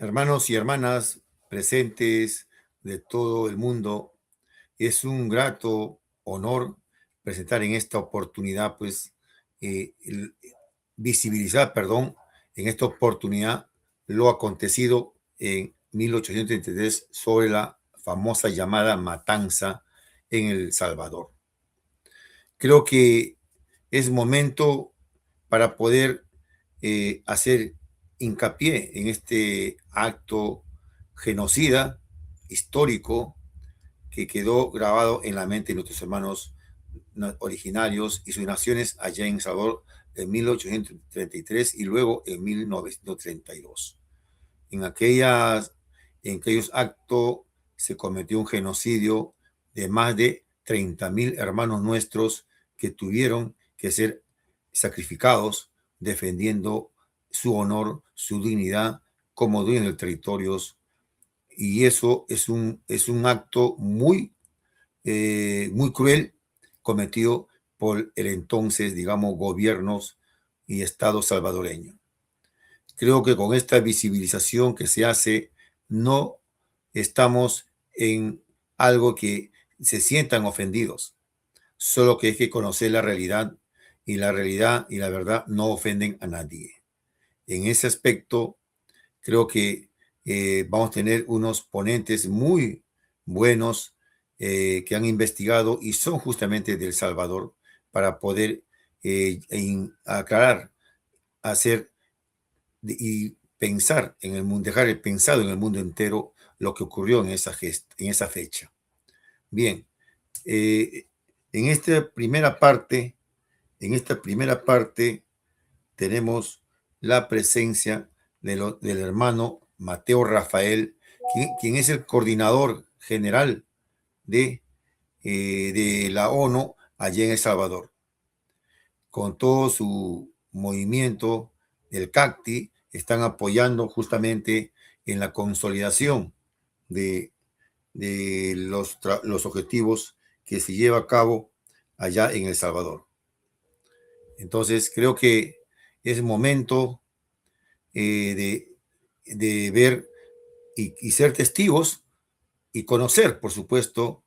Hermanos y hermanas presentes de todo el mundo, es un grato honor presentar en esta oportunidad, pues, visibilizar, perdón, en esta oportunidad lo acontecido en 1833 sobre la famosa llamada matanza en El Salvador. Creo que es momento para poder hacer hincapié en este acto genocida histórico que quedó grabado en la mente de nuestros hermanos originarios y sus naciones allá en El Salvador en 1833 y luego en 1932. En, en aquellos actos se cometió un genocidio de más de 30,000 hermanos nuestros que tuvieron que ser sacrificados defendiendo su honor, su dignidad como dueños de territorios. Y eso es un acto muy cruel cometido por el entonces, digamos, gobiernos y Estado salvadoreño. Creo que con esta visibilización que se hace, no estamos en algo que se sientan ofendidos, solo que hay que conocer la realidad y la verdad no ofenden a nadie. En ese aspecto, creo que vamos a tener unos ponentes muy buenos que han investigado y son justamente de El Salvador para poder aclarar, hacer y pensar en el mundo, dejar el pensado en el mundo entero lo que ocurrió en esa fecha. Bien, eh, en en esta primera parte tenemos la presencia del hermano Mateo Rafael, quien es el coordinador general de la ONU allá en El Salvador. Con todo su movimiento, el CACTI, están apoyando justamente en la consolidación de, de los objetivos que se lleva a cabo allá en El Salvador. Entonces, creo que es momento de ver y ser testigos y conocer, por supuesto,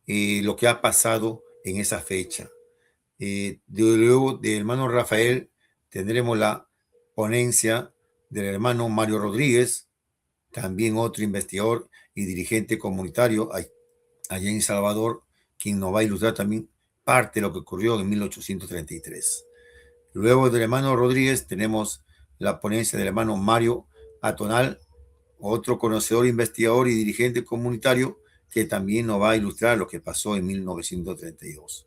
lo que ha pasado en esa fecha. Luego del hermano Rafael tendremos la ponencia del hermano Mario Rodríguez, también otro investigador y dirigente comunitario allá en El Salvador, quien nos va a ilustrar también parte de lo que ocurrió en 1833. Luego del hermano Rodríguez tenemos la ponencia del hermano Mario Atonal, otro conocedor, investigador y dirigente comunitario que también nos va a ilustrar lo que pasó en 1932.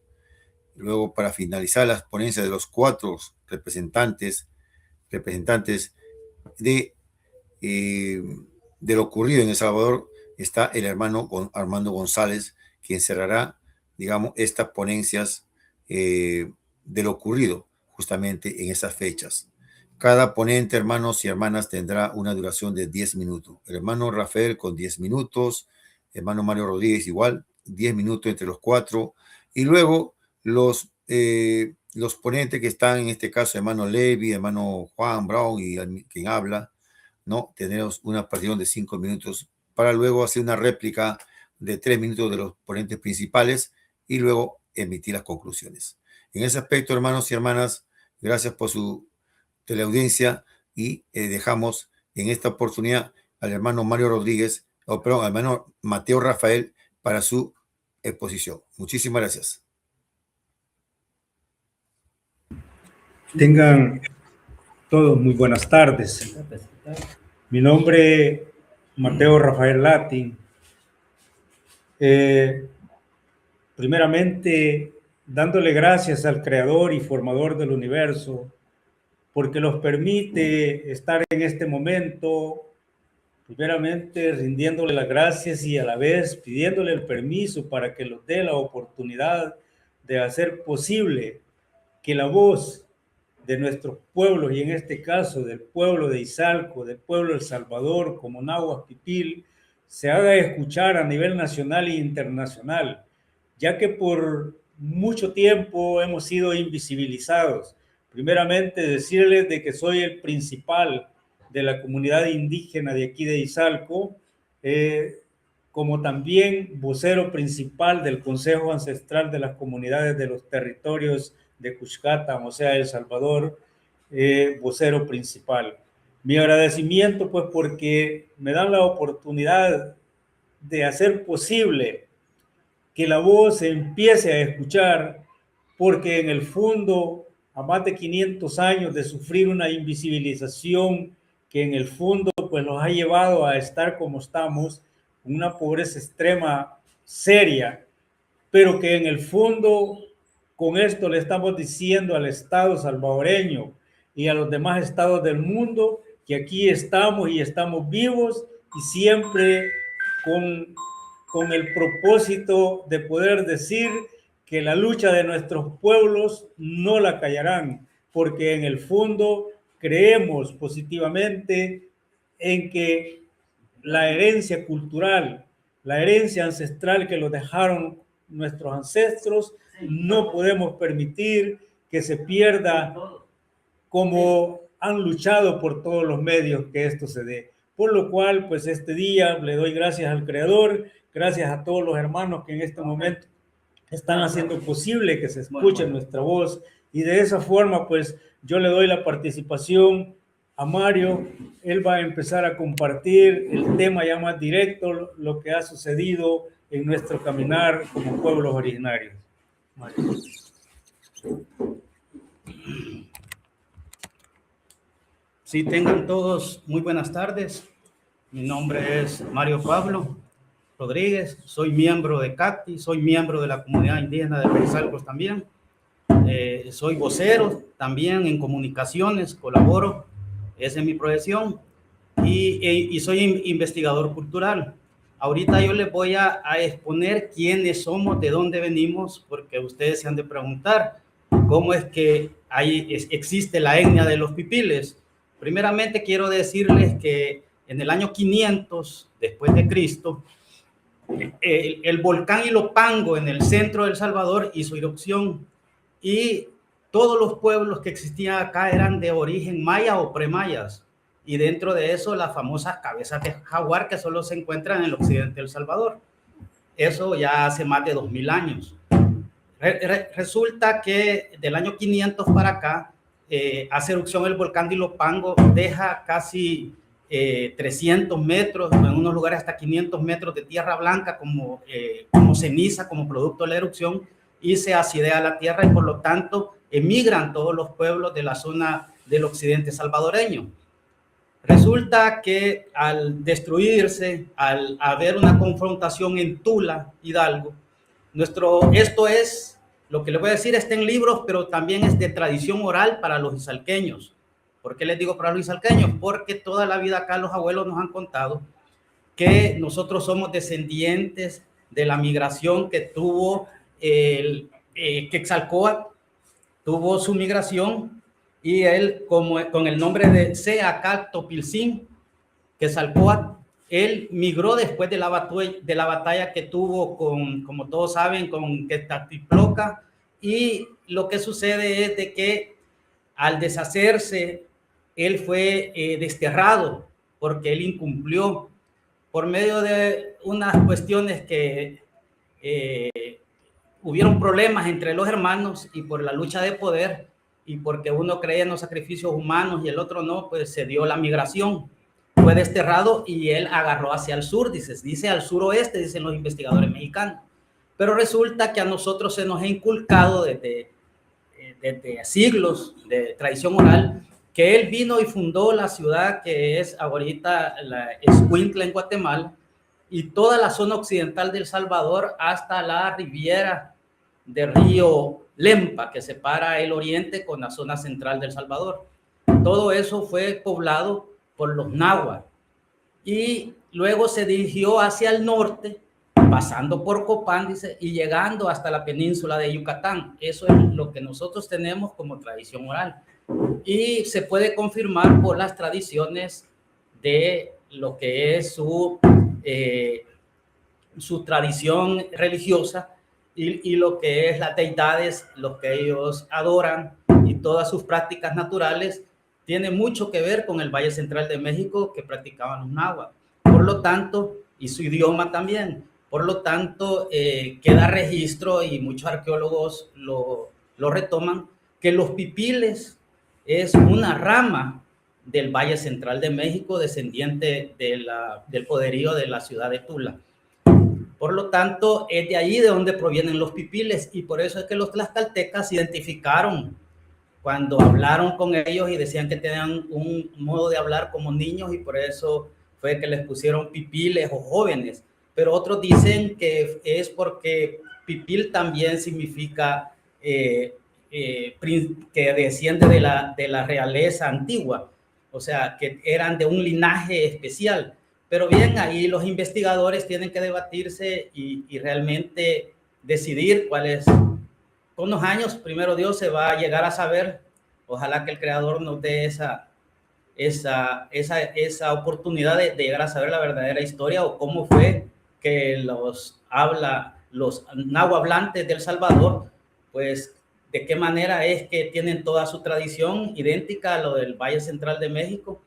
Luego, para finalizar las ponencias de los cuatro representantes de, eh, de lo ocurrido en El Salvador, está el hermano Armando González, quien cerrará, digamos, estas ponencias de lo ocurrido justamente en esas fechas. Cada ponente, hermanos y hermanas, tendrá una duración de 10 minutos. El hermano Rafael con 10 minutos, el hermano Mario Rodríguez igual, 10 minutos entre los cuatro. Y luego los ponentes que están, en este caso, hermano Levi, hermano Juan Brown y quien habla, ¿no? Tenemos una partida de 5 minutos para luego hacer una réplica de 3 minutos de los ponentes principales y luego emitir las conclusiones. En ese aspecto, hermanos y hermanas, gracias por su teleaudiencia y dejamos en esta oportunidad al hermano Mario Rodríguez, perdón, al hermano Mateo Rafael para su exposición. Muchísimas gracias. Tengan todos muy buenas tardes. Mi nombre es Mateo Rafael Latin. Primeramente, dándole gracias al Creador y Formador del Universo, porque nos permite estar en este momento, primeramente rindiéndole las gracias y a la vez pidiéndole el permiso para que nos dé la oportunidad de hacer posible que la voz de nuestros pueblos, y en este caso del pueblo de Izalco, del pueblo de El Salvador, como Nahuatl Pipil, se haga escuchar a nivel nacional e internacional, ya que por mucho tiempo hemos sido invisibilizados. Primeramente, decirles de que soy el principal de la comunidad indígena de aquí de Izalco, como también vocero principal del Consejo Ancestral de las Comunidades de los Territorios de Cuscatán, o sea, El Salvador, vocero principal. Mi agradecimiento, pues, porque me dan la oportunidad de hacer posible que la voz se empiece a escuchar, porque en el fondo, a más de 500 años de sufrir una invisibilización que en el fondo pues nos ha llevado a estar como estamos, una pobreza extrema seria, pero que en el fondo con esto le estamos diciendo al Estado salvadoreño y a los demás estados del mundo que aquí estamos y estamos vivos y siempre con el propósito de poder decir que la lucha de nuestros pueblos no la callarán, porque en el fondo creemos positivamente en que la herencia cultural, la herencia ancestral que nos dejaron nuestros ancestros, no podemos permitir que se pierda como han luchado por todos los medios que esto se dé. Por lo cual, pues este día le doy gracias al Creador, gracias a todos los hermanos que en este momento están haciendo posible que se escuche nuestra voz, y de esa forma, pues yo le doy la participación a Mario. Él va a empezar a compartir el tema ya más directo, lo que ha sucedido en nuestro caminar como pueblos originarios. Mario. Sí, tengan todos muy buenas tardes. Mi nombre es Mario Pablo Rodríguez, soy miembro de CACTI, soy miembro de la comunidad indígena de Petzalcos también. Soy vocero también en comunicaciones, colaboro, esa es mi profesión, y soy investigador cultural. Ahorita yo les voy a exponer quiénes somos, de dónde venimos, porque ustedes se han de preguntar cómo es que existe la etnia de los pipiles. Primeramente quiero decirles que en el año 500 después de Cristo, el volcán Ilopango en el centro de El Salvador hizo erupción y todos los pueblos que existían acá eran de origen maya o premayas, y dentro de eso las famosas cabezas de jaguar que solo se encuentran en el occidente de El Salvador. Eso ya hace más de 2000 años. Resulta que del año 500 para acá hace erupción el volcán de Ilopango, deja casi 300 metros, en unos lugares hasta 500 metros de tierra blanca como ceniza, como producto de la erupción, y se acidea la tierra, y por lo tanto emigran todos los pueblos de la zona del occidente salvadoreño. Resulta que al destruirse, al haber una confrontación en Tula, Hidalgo, esto es, lo que les voy a decir está en libros, pero también es de tradición oral para los izalqueños. ¿Por qué les digo para los izalqueños? Porque toda la vida acá los abuelos nos han contado que nosotros somos descendientes de la migración que tuvo Quetzalcóatl, tuvo su migración, y él, con el nombre de Seacaltopilzin, Quetzalcóatl, él migró después de la batalla que tuvo como todos saben, con Quetzaltiploca, y lo que sucede es de que al deshacerse, él fue desterrado porque él incumplió por medio de unas cuestiones que hubieron problemas entre los hermanos, y por la lucha de poder, y porque uno creía en los sacrificios humanos y el otro no, pues se dio la migración. Fue desterrado y él agarró hacia el sur, dice al suroeste, dicen los investigadores mexicanos. Pero resulta que a nosotros se nos ha inculcado desde siglos de tradición oral que él vino y fundó la ciudad que es ahorita la Escuintla en Guatemala, y toda la zona occidental de El Salvador hasta la riviera del río Lempa, que separa el oriente con la zona central de El Salvador. Todo eso fue poblado por los náhuatl, y luego se dirigió hacia el norte, pasando por Copán, dice, y llegando hasta la península de Yucatán. Eso es lo que nosotros tenemos como tradición oral, y se puede confirmar por las tradiciones de lo que es su tradición religiosa, y lo que es las deidades, los que ellos adoran, y todas sus prácticas naturales tiene mucho que ver con el Valle Central de México que practicaban los náhuatl. Por lo tanto, y su idioma también. Por lo tanto, queda registro y muchos arqueólogos lo retoman, que los pipiles es una rama del Valle Central de México descendiente del poderío de la ciudad de Tula. Por lo tanto, es de ahí de donde provienen los pipiles y por eso es que los tlaxcaltecas se identificaron cuando hablaron con ellos y decían que tenían un modo de hablar como niños y por eso fue que les pusieron pipiles o jóvenes. Pero otros dicen que es porque pipil también significa que desciende de la realeza antigua, o sea, que eran de un linaje especial. Pero bien, ahí los investigadores tienen que debatirse y realmente decidir cuál es. Con los años, primero Dios, se va a llegar a saber. Ojalá que el Creador nos dé esa oportunidad de llegar a saber la verdadera historia o cómo fue que los nahuablantes del Salvador, pues de qué manera es que tienen toda su tradición idéntica a lo del Valle Central de México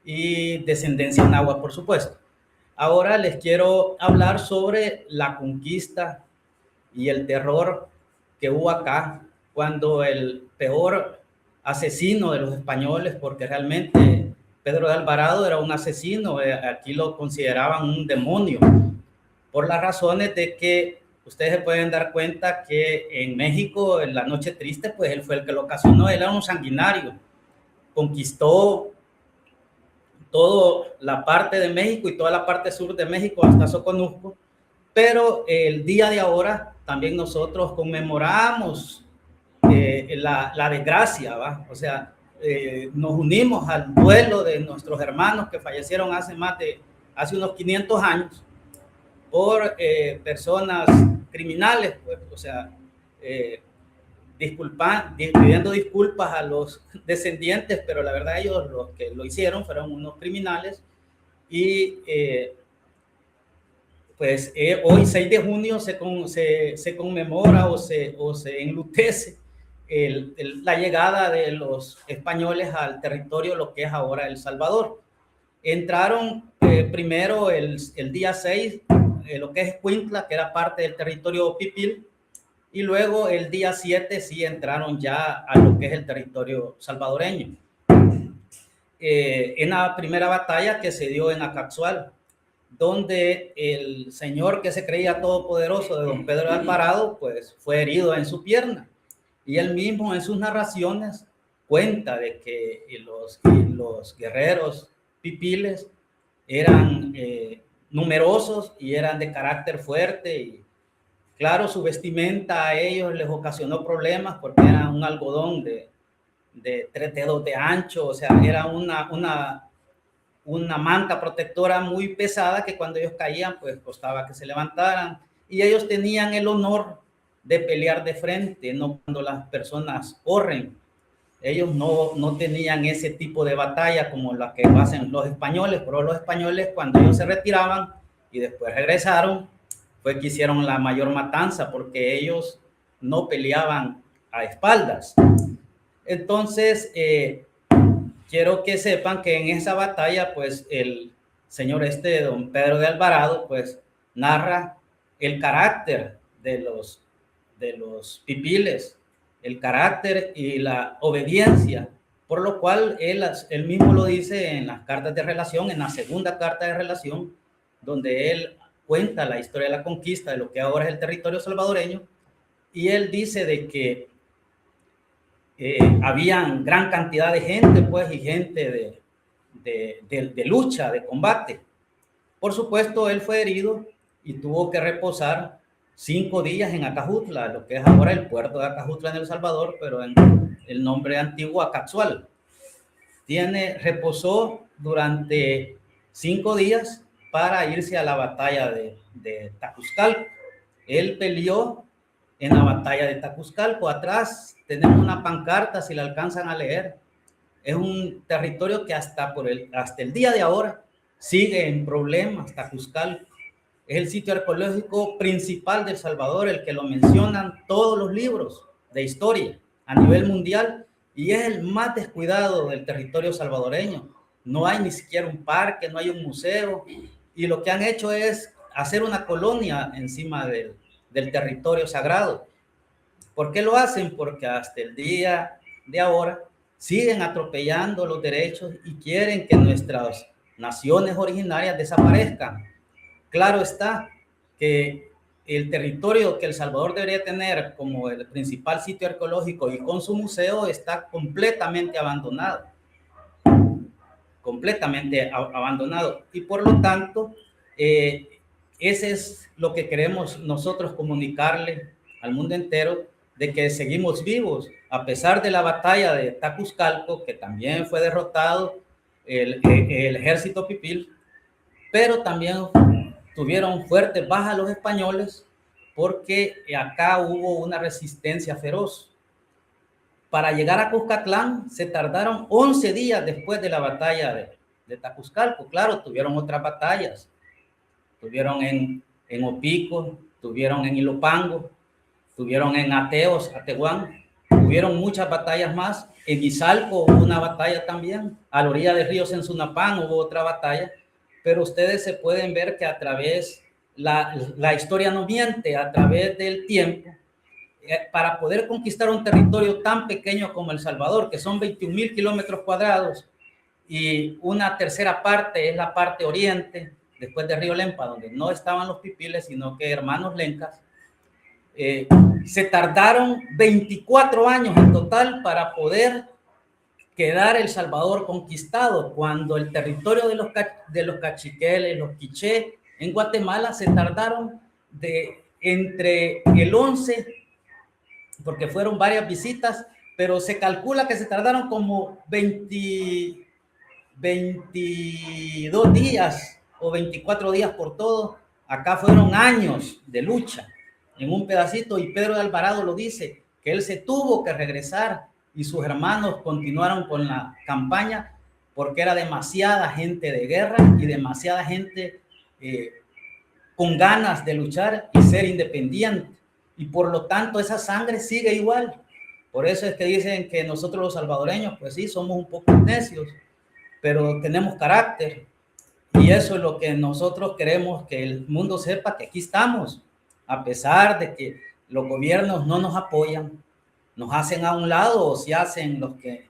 y descendencia náhuatl, por supuesto. Ahora les quiero hablar sobre la conquista y el terror que hubo acá cuando el peor asesino de los españoles, porque realmente Pedro de Alvarado era un asesino, aquí lo consideraban un demonio, por las razones de que ustedes se pueden dar cuenta que en México, en la Noche Triste, pues él fue el que lo ocasionó, él era un sanguinario, conquistó toda la parte de México y toda la parte sur de México hasta Soconusco, pero el día de ahora también nosotros conmemoramos la desgracia, ¿va? O sea, nos unimos al duelo de nuestros hermanos que fallecieron hace unos 500 años por personas criminales, pues, o sea, pidiendo disculpas a los descendientes, pero la verdad ellos los que lo hicieron fueron unos criminales y pues hoy 6 de junio se conmemora o se enlutece la llegada de los españoles al territorio, lo que es ahora El Salvador. Entraron primero el día 6, lo que es Escuintla, que era parte del territorio pipil, y luego el día 7 sí entraron ya a lo que es el territorio salvadoreño. En la primera batalla que se dio en Acaxual, donde el señor que se creía todopoderoso de don Pedro de Alvarado, pues fue herido en su pierna. Y él mismo en sus narraciones cuenta de que los guerreros pipiles eran numerosos y eran de carácter fuerte. Y claro, su vestimenta a ellos les ocasionó problemas porque era un algodón de 3 dedos de ancho, o sea, era una manta protectora muy pesada que cuando ellos caían, pues costaba que se levantaran. Y ellos tenían el honor de pelear de frente, no cuando las personas corren. Ellos no tenían ese tipo de batalla como la que hacen los españoles, pero los españoles cuando ellos se retiraban y después regresaron, fue que hicieron la mayor matanza porque ellos no peleaban a espaldas. Entonces, quiero que sepan que en esa batalla, pues el señor don Pedro de Alvarado, pues narra el carácter de los pipiles, el carácter y la obediencia, por lo cual él mismo lo dice en las cartas de relación, en la segunda carta de relación, donde él cuenta la historia de la conquista de lo que ahora es el territorio salvadoreño, y él dice de que habían gran cantidad de gente, pues, y gente de lucha, de combate. Por supuesto, él fue herido y tuvo que reposar 5 días en Acajutla, lo que es ahora el puerto de Acajutla en El Salvador, pero en el nombre antiguo Acaxual. Reposó durante 5 días para irse a la batalla de Tacuzcalco. Él peleó en la batalla de Tacuzcalco. Atrás tenemos una pancarta, si la alcanzan a leer. Es un territorio que hasta el día de ahora sigue en problemas. Tacuzcalco es el sitio arqueológico principal de El Salvador, el que lo mencionan todos los libros de historia a nivel mundial, y es el más descuidado del territorio salvadoreño. No hay ni siquiera un parque, no hay un museo, y lo que han hecho es hacer una colonia encima del territorio sagrado. ¿Por qué lo hacen? Porque hasta el día de ahora siguen atropellando los derechos y quieren que nuestras naciones originarias desaparezcan. Claro está que el territorio que El Salvador debería tener como el principal sitio arqueológico y con su museo está completamente abandonado. Completamente abandonado. Y por lo tanto, ese es lo que queremos nosotros comunicarle al mundo entero, de que seguimos vivos, a pesar de la batalla de Tacuzcalco, que también fue derrotado el ejército pipil, pero también tuvieron fuertes bajas los españoles, porque acá hubo una resistencia feroz. Para llegar a Cuscatlán se tardaron 11 días después de la batalla de Tacuzcalco. Claro, tuvieron otras batallas. Tuvieron en Opico, tuvieron en Ilopango, tuvieron en Atehuán, tuvieron muchas batallas más. En Izalco hubo una batalla también. A la orilla del río Sensunapán hubo otra batalla. Pero ustedes se pueden ver que a través, la historia no miente, a través del tiempo, para poder conquistar un territorio tan pequeño como El Salvador, que son 21,000 kilómetros cuadrados, y una tercera parte es la parte oriente, después de Río Lempa, donde no estaban los pipiles, sino que hermanos lencas, se tardaron 24 años en total para poder quedar El Salvador conquistado, cuando el territorio de los cachiqueles, los quiché, en Guatemala se tardaron entre el 11, porque fueron varias visitas, pero se calcula que se tardaron como 22 días o 24 días por todo. Acá fueron años de lucha en un pedacito, y Pedro de Alvarado lo dice, que él se tuvo que regresar y sus hermanos continuaron con la campaña porque era demasiada gente de guerra y demasiada gente con ganas de luchar y ser independiente. Y por lo tanto esa sangre sigue igual. Por eso es que dicen que nosotros los salvadoreños, pues sí, somos un poco necios, pero tenemos carácter. Y eso es lo que nosotros queremos que el mundo sepa, que aquí estamos, a pesar de que los gobiernos no nos apoyan, nos hacen a un lado o se hacen los que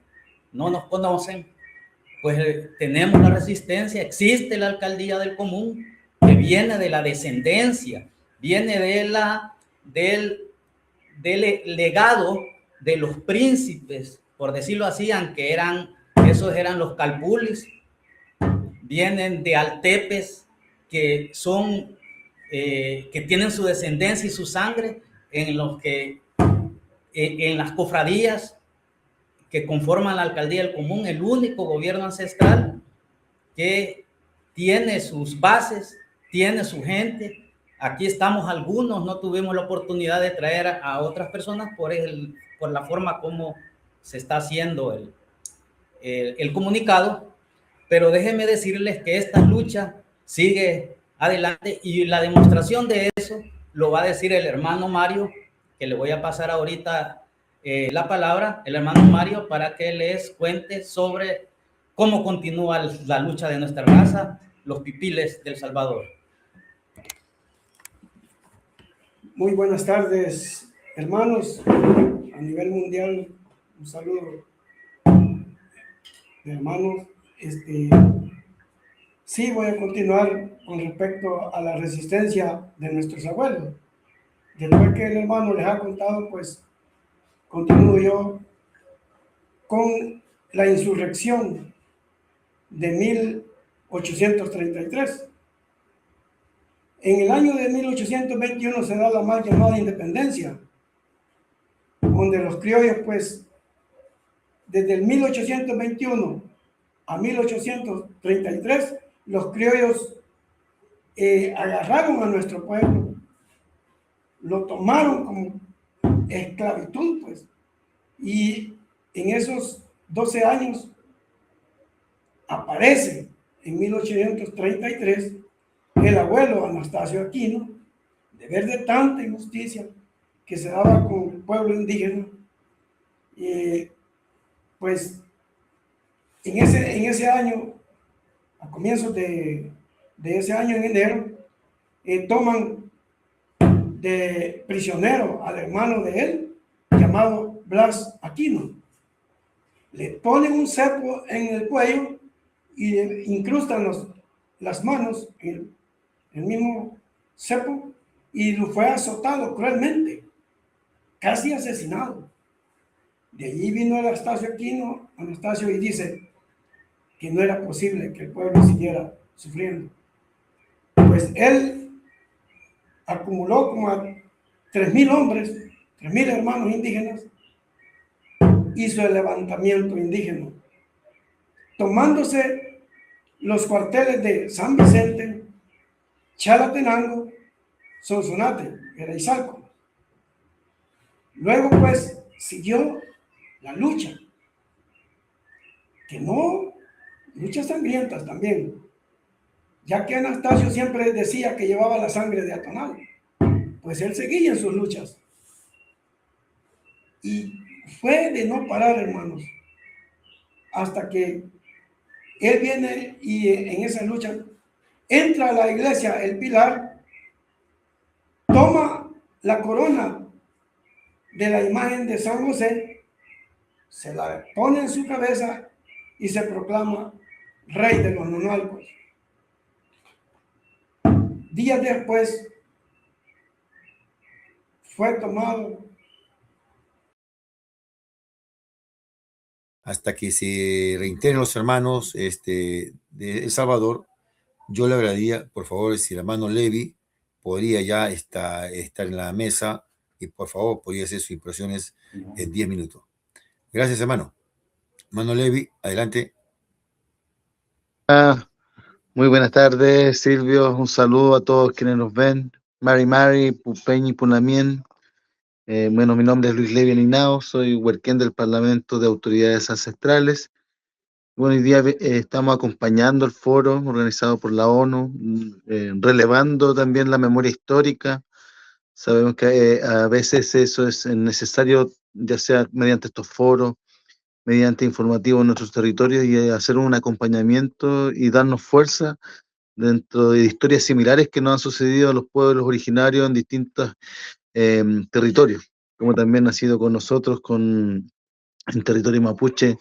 no nos conocen, pues tenemos la resistencia, existe la alcaldía del común, que viene de la descendencia, viene del legado de los príncipes, por decirlo así, aunque esos eran los calpulis, vienen de altepes que son, que tienen su descendencia y su sangre en las cofradías que conforman la alcaldía del común, el único gobierno ancestral que tiene sus bases, tiene su gente. Aquí estamos algunos, no tuvimos la oportunidad de traer a otras personas por la forma como se está haciendo el comunicado, pero déjenme decirles que esta lucha sigue adelante, y la demostración de eso lo va a decir el hermano Mario, que le voy a pasar ahorita la palabra, el hermano Mario, para que les cuente sobre cómo continúa la lucha de nuestra raza, los pipiles del Salvador. Muy buenas tardes, hermanos. A nivel mundial, un saludo de hermanos. Sí, voy a continuar con respecto a la resistencia de nuestros abuelos. Después que el hermano les ha contado, pues continúo yo con la insurrección de 1833. En el año de 1821 se da la mal llamada independencia, donde los criollos, pues, desde el 1821 a 1833, los criollos agarraron a nuestro pueblo, lo tomaron como esclavitud, pues, y en esos 12 años aparece en 1833 el abuelo Anastasio Aquino, de ver de tanta injusticia que se daba con el pueblo indígena, pues en ese año, a comienzos de ese año, en enero, toman de prisionero al hermano de él, llamado Blas Aquino. Le ponen un cepo en el cuello y le incrustan las manos en el mismo cepo y lo fue azotado cruelmente, casi asesinado. De allí vino Anastasio, y dice que no era posible que el pueblo siguiera sufriendo. Pues él acumuló como a 3,000 hombres, 3,000 hermanos indígenas, hizo el levantamiento indígena, tomándose los cuarteles de San Vicente, Chalatenango, Sonsonate, era Izalco. Luego pues siguió la lucha, que no, luchas sangrientas también, ya que Anastasio siempre decía que llevaba la sangre de Atonal, pues él seguía en sus luchas. Y fue de no parar, hermanos, hasta que él viene y en esa lucha entra a la iglesia El Pilar, toma la corona de la imagen de San José, se la pone en su cabeza y se proclama rey de los Nonalcos. Días después fue tomado. Hasta que se reintegren los hermanos de El Salvador, yo le agradecería, por favor, si el hermano Levi podría ya estar en la mesa y por favor podría hacer sus impresiones en 10 minutos. Gracias, hermano. Hermano Levi, adelante. Muy buenas tardes, Silvio. Un saludo a todos quienes nos ven. Mari, Pupeñi, Punamien. Bueno, mi nombre es Luis Levi Aninao, soy huerquén del Parlamento de Autoridades Ancestrales. Bueno, hoy día estamos acompañando el foro organizado por la ONU, relevando también la memoria histórica. Sabemos que a veces eso es necesario, ya sea mediante estos foros, mediante informativos en nuestros territorios, y hacer un acompañamiento y darnos fuerza dentro de historias similares que nos han sucedido a los pueblos originarios en distintos territorios, como también ha sido con nosotros en territorio mapuche,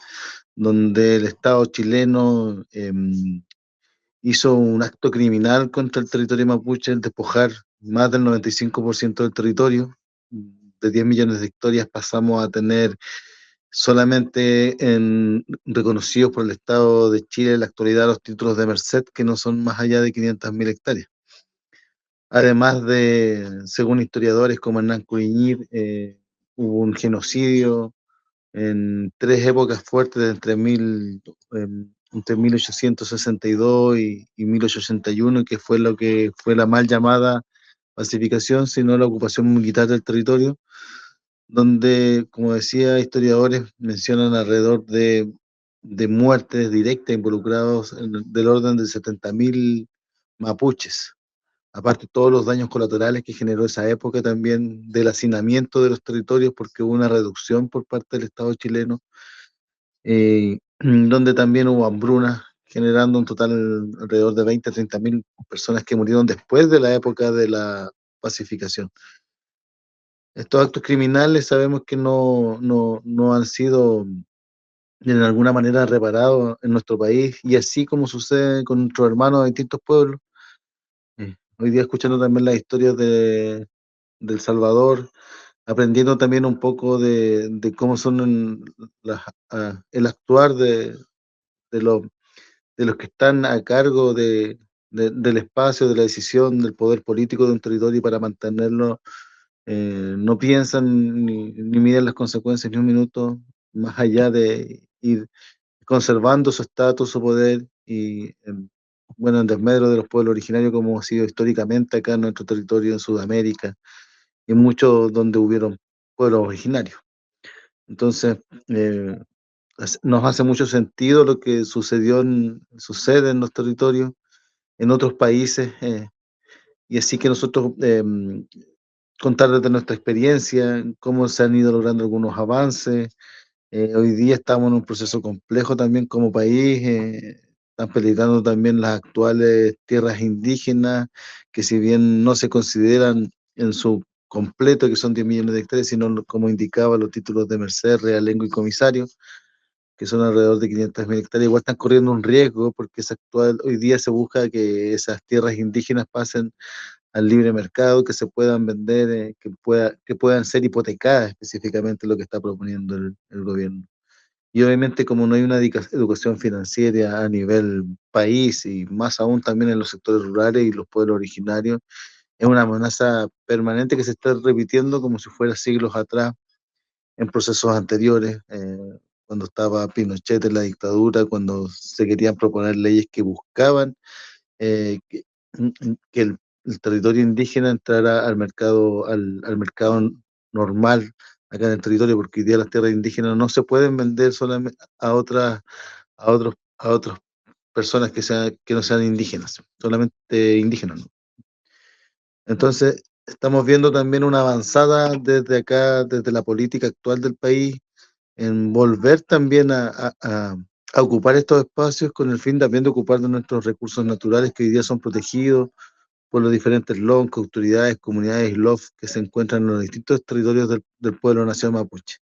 donde el Estado chileno hizo un acto criminal contra el territorio mapuche, el despojar más del 95% del territorio. De 10 millones de hectáreas pasamos a tener solamente reconocidos por el Estado de Chile en la actualidad los títulos de Merced, que no son más allá de 500.000 hectáreas. Además de, según historiadores como Hernán Curiñir, hubo un genocidio en 3 épocas fuertes entre 1862 y 1881, que fue lo que fue la mal llamada pacificación, sino la ocupación militar del territorio, donde, como decía, historiadores mencionan alrededor de muertes directas involucrados del orden de 70.000 mapuches. Aparte todos los daños colaterales que generó esa época también del hacinamiento de los territorios, porque hubo una reducción por parte del Estado chileno, donde también hubo hambruna, generando un total alrededor de 20 a 30.000 personas que murieron después de la época de la pacificación. Estos actos criminales sabemos que no han sido en alguna manera reparados en nuestro país, y así como sucede con nuestros hermanos de distintos pueblos. Hoy día escuchando también las historias de El Salvador, aprendiendo también un poco de cómo son el actuar de los, de los que están a cargo del espacio, de la decisión, del poder político de un territorio para mantenerlo. No piensan ni miden las consecuencias ni un minuto, más allá de ir conservando su estatus, su poder, y bueno, en desmedro de los pueblos originarios, como ha sido históricamente acá en nuestro territorio en Sudamérica, y muchos donde hubieron pueblos originarios. Entonces, nos hace mucho sentido lo que sucede en los territorios, en otros países, y así que nosotros contar desde nuestra experiencia cómo se han ido logrando algunos avances, Hoy día estamos en un proceso complejo también como país, están peligrando también las actuales tierras indígenas, que si bien no se consideran en su completo, que son 10 millones de hectáreas, sino como indicaba los títulos de merced, realengo y comisario, que son alrededor de 500.000 hectáreas, igual están corriendo un riesgo porque hoy día se busca que esas tierras indígenas pasen al libre mercado, que se puedan vender, que puedan ser hipotecadas, específicamente lo que está proponiendo el gobierno. Y obviamente como no hay una educación financiera a nivel país y más aún también en los sectores rurales y los pueblos originarios, es una amenaza permanente que se está repitiendo como si fuera siglos atrás en procesos anteriores, cuando estaba Pinochet en la dictadura, cuando se querían proponer leyes que buscaban eh, que, que el territorio indígena entrara al mercado normal acá en el territorio, porque hoy día las tierras indígenas no se pueden vender solamente a otras personas que no sean indígenas, solamente indígenas, ¿no? Entonces, estamos viendo también una avanzada desde acá, desde la política actual del país, en volver también a ocupar estos espacios con el fin también de ocupar de nuestros recursos naturales que hoy día son protegidos por los diferentes LONC, autoridades, comunidades y LOF que se encuentran en los distintos territorios del pueblo nación mapuche.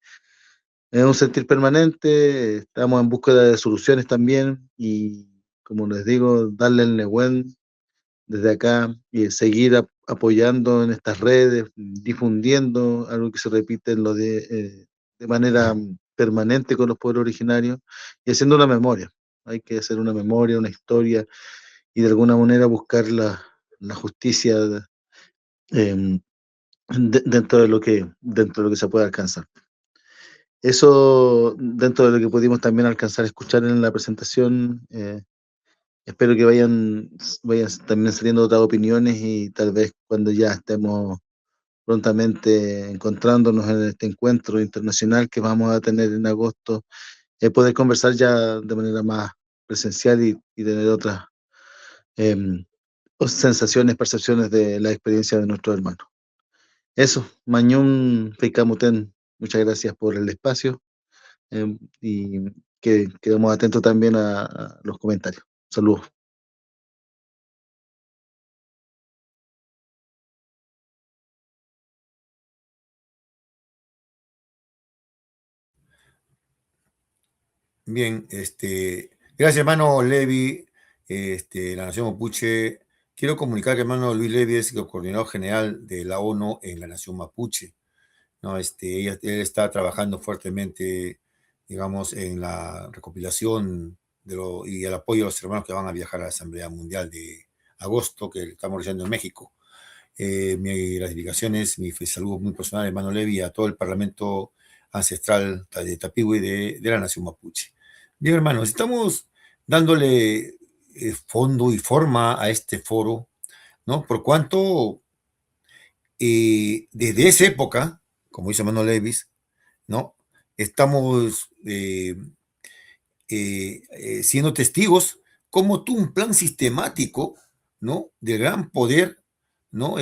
Es un sentir permanente, estamos en búsqueda de soluciones también y, como les digo, darle el Nehuen desde acá y seguir apoyando en estas redes, difundiendo algo que se repite de manera permanente con los pueblos originarios y haciendo una memoria. Hay que hacer una memoria, una historia y de alguna manera buscar la justicia dentro de lo que se puede alcanzar. Eso dentro de lo que pudimos también alcanzar a escuchar en la presentación. Espero que vayan también saliendo otras opiniones y tal vez cuando ya estemos prontamente encontrándonos en este encuentro internacional que vamos a tener en agosto, poder conversar ya de manera más presencial y tener otras sensaciones, percepciones de la experiencia de nuestros hermanos. Eso, Mañún Feicamuten, muchas gracias por el espacio y que quedemos atentos también a los comentarios. Saludos. Bien, gracias, hermano Levi, la Nación Mapuche. Quiero comunicar que hermano Luis Levi es el coordinador general de la ONU en la Nación Mapuche, ¿no? Él está trabajando fuertemente, digamos, en la recopilación y el apoyo a los hermanos que van a viajar a la Asamblea Mundial de agosto, que estamos realizando en México. Mi gratificaciones, mi saludo muy personal, hermano Levi, a todo el Parlamento ancestral de Tapigüe de la Nación Mapuche. Bien, hermanos, estamos dándole fondo y forma a este foro, ¿no? Por cuanto desde esa época, como dice hermano Levis, ¿no? Estamos siendo testigos como tú un plan sistemático, ¿no? De gran poder, ¿no?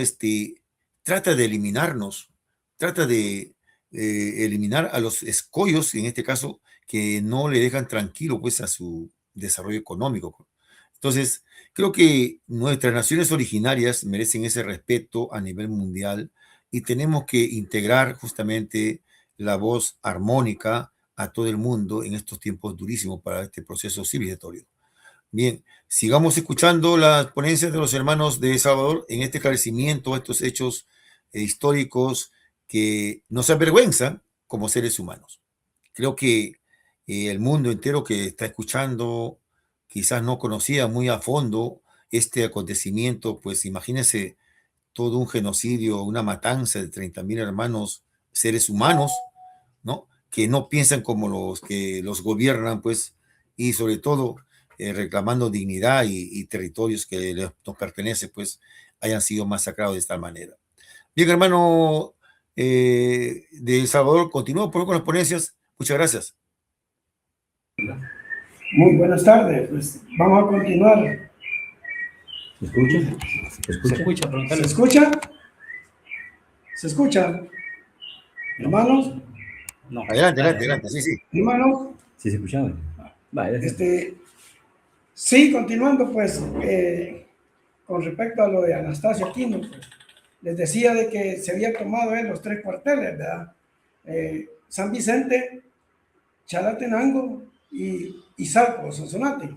Trata de eliminarnos, trata de eliminar a los escollos, en este caso, que no le dejan tranquilo, pues, a su desarrollo económico. Entonces, creo que nuestras naciones originarias merecen ese respeto a nivel mundial y tenemos que integrar justamente la voz armónica a todo el mundo en estos tiempos durísimos para este proceso civilizatorio. Bien, sigamos escuchando las ponencias de los hermanos de Salvador en este esclarecimiento, estos hechos históricos que nos avergüenzan como seres humanos. Creo que el mundo entero que está escuchando quizás no conocía muy a fondo este acontecimiento, pues imagínense todo un genocidio, una matanza de 30.000 hermanos, seres humanos, ¿no? Que no piensan como los que los gobiernan, pues, y sobre todo reclamando dignidad y territorios que nos pertenecen, pues, hayan sido masacrados de esta manera. Bien, hermano de El Salvador, continúo por con las ponencias. Muchas gracias. Muy buenas tardes, pues vamos a continuar. ¿Se escucha? Se escucha, ¿Se preguntarle. escucha? ¿Se escucha? Hermanos, No. Adelante, adelante, adelante. Sí, sí. Hermano, Sí, se escuchaba. Vale, sí, continuando, pues, con respecto a lo de Anastasio Aquino, pues, les decía de que se había tomado los 3 cuarteles, ¿verdad? San Vicente, Chalatenango y Salco, Sonsonate.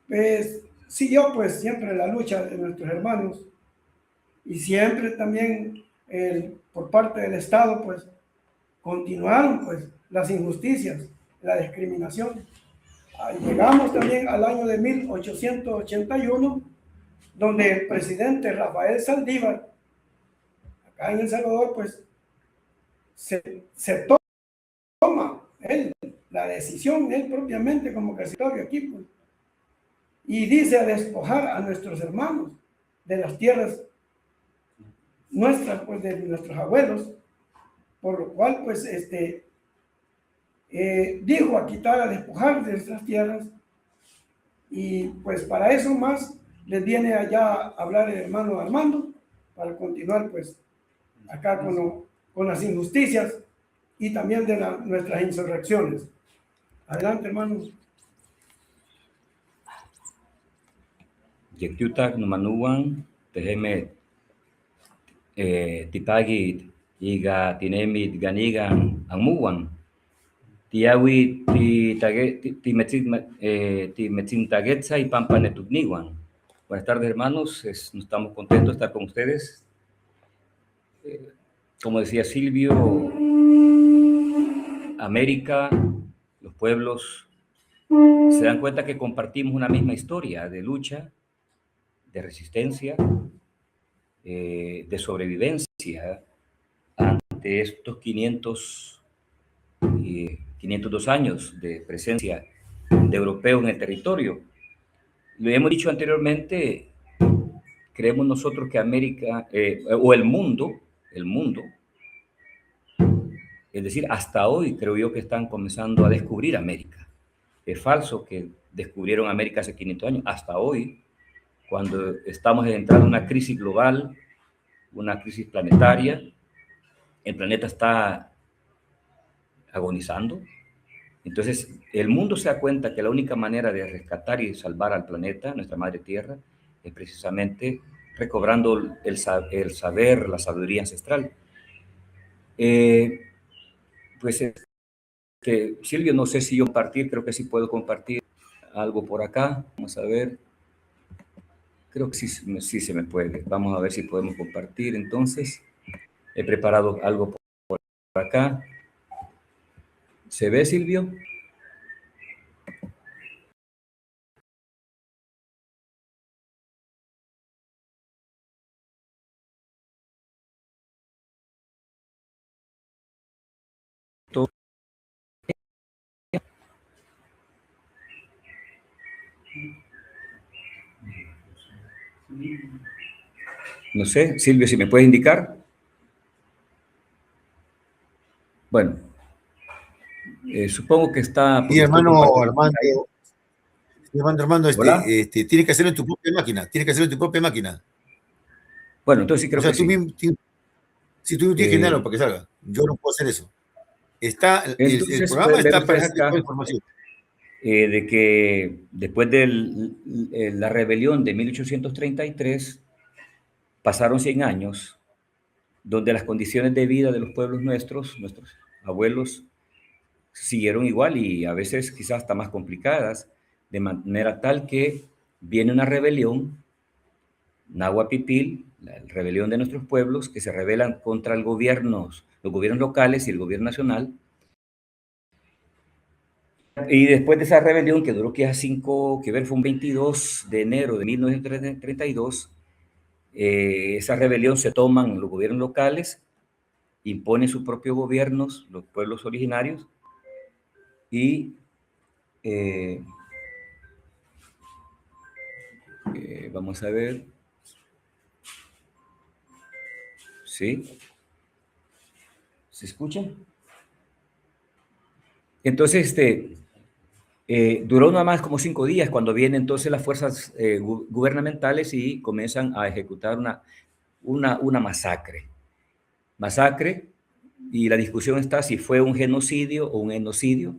Pues siguió pues siempre la lucha de nuestros hermanos y siempre también por parte del Estado pues continuaron pues las injusticias, la discriminación. Llegamos también al año de 1881, donde el presidente Rafael Saldívar, acá en El Salvador, pues se toma él la decisión, él propiamente como territorio aquí, pues, y dice a despojar a nuestros hermanos de las tierras nuestras, pues de nuestros abuelos, por lo cual, pues, dijo a quitar, a despojar de nuestras tierras, y pues para eso más les viene allá a hablar el hermano Armando, para continuar, pues, acá con las injusticias y también de nuestras insurrecciones. Adelante, hermano. Yektutak numanuan, teheme tipagit, iga tinemit ganigan amuan, tiawi timetzintagetza y pampanetukniwan. Buenas tardes, hermanos. Estamos contentos de estar con ustedes. Como decía Silvio, América, los pueblos se dan cuenta que compartimos una misma historia de lucha, de resistencia, de sobrevivencia ante estos 502 años de presencia de europeos en el territorio. Lo hemos dicho anteriormente, creemos nosotros que América, o el mundo, es decir, hasta hoy creo yo que están comenzando a descubrir América. Es falso que descubrieron América hace 500 años. Hasta hoy, cuando estamos entrando en una crisis global, una crisis planetaria, el planeta está agonizando. Entonces, el mundo se da cuenta que la única manera de rescatar y salvar al planeta, nuestra madre tierra, es precisamente recobrando el saber, la sabiduría ancestral. Pues, Silvio, no sé si yo compartir, creo que sí puedo compartir algo por acá. Vamos a ver. Creo que sí se me puede. Vamos a ver si podemos compartir. Entonces, he preparado algo por acá. ¿Se ve, Silvio? No sé, Silvio, si me puede indicar. Bueno, supongo que está... Y hermano Armando, tienes que hacerlo en tu propia máquina. Tienes que hacerlo en tu propia máquina. Bueno, entonces sí creo que sí. Si tú no tienes que generarlo para que salga, yo no puedo hacer eso. El programa está para darte toda la información. De que después de la rebelión de 1833 pasaron 100 años donde las condiciones de vida de los pueblos nuestros abuelos, siguieron igual y a veces quizás hasta más complicadas, de manera tal que viene una rebelión, Nahuapipil, la rebelión de nuestros pueblos, que se rebelan contra los gobiernos locales y el gobierno nacional. Y después de esa rebelión, que duró fue un 22 de enero de 1932, esa rebelión se toman los gobiernos locales, imponen sus propios gobiernos, los pueblos originarios, y vamos a ver. ¿Sí? ¿Se escucha? Entonces, duró nada más como 5 días cuando vienen entonces las fuerzas gubernamentales y comienzan a ejecutar una masacre. Masacre y la discusión está si fue un genocidio o un etnocidio,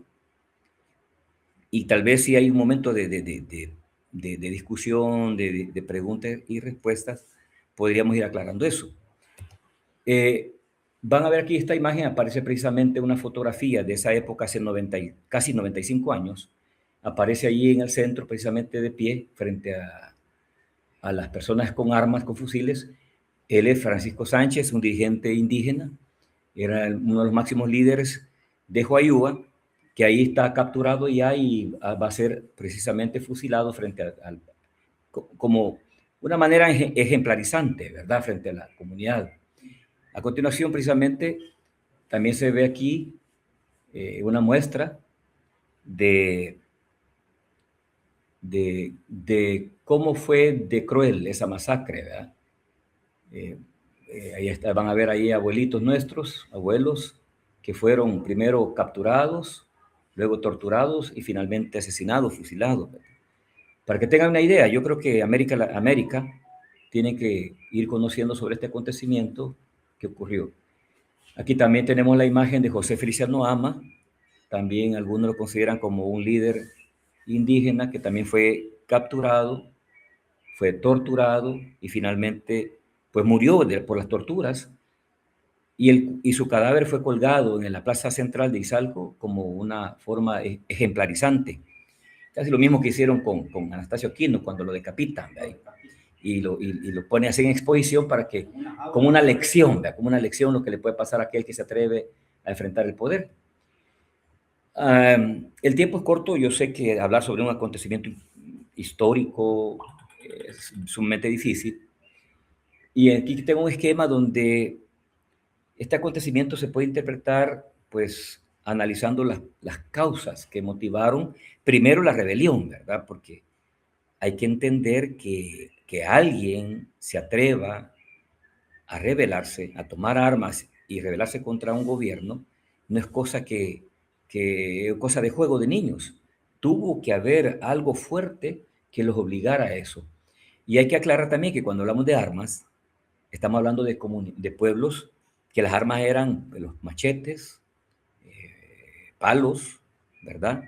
y tal vez si hay un momento de discusión, de preguntas y respuestas, podríamos ir aclarando eso. Van a ver aquí esta imagen, aparece precisamente una fotografía de esa época hace casi 95 años, aparece allí en el centro precisamente de pie frente a las personas con armas, con fusiles. Él es Francisco Sánchez, un dirigente indígena, era uno de los máximos líderes de Huayúa, que ahí está capturado ya y va a ser precisamente fusilado como una manera ejemplarizante, ¿verdad?, frente a la comunidad. A continuación, precisamente, también se ve aquí una muestra de cómo fue de cruel esa masacre, ¿verdad? Ahí van a ver ahí abuelitos nuestros, abuelos, que fueron primero capturados, luego torturados y finalmente asesinados, fusilados. Para que tengan una idea, yo creo que América tiene que ir conociendo sobre este acontecimiento que ocurrió. Aquí también tenemos la imagen de José Feliciano Ama, también algunos lo consideran como un líder indígena que también fue capturado, fue torturado y finalmente pues murió por las torturas, y su cadáver fue colgado en la plaza central de Izalco como una forma ejemplarizante. Casi lo mismo que hicieron con Anastasio Quino cuando lo decapitan, ¿verdad? Y lo pone así en exposición para que, como una lección, ¿verdad?, como una lección lo que le puede pasar a aquel que se atreve a enfrentar el poder. El tiempo es corto, yo sé que hablar sobre un acontecimiento histórico es sumamente difícil, y aquí tengo un esquema donde este acontecimiento se puede interpretar, pues, analizando las causas que motivaron primero la rebelión, ¿verdad? Porque hay que entender que alguien se atreva a rebelarse, a tomar armas y rebelarse contra un gobierno, no es cosa cosa de juego de niños. Tuvo que haber algo fuerte que los obligara a eso. Y hay que aclarar también que cuando hablamos de armas, estamos hablando de pueblos que las armas eran los machetes, palos, ¿verdad?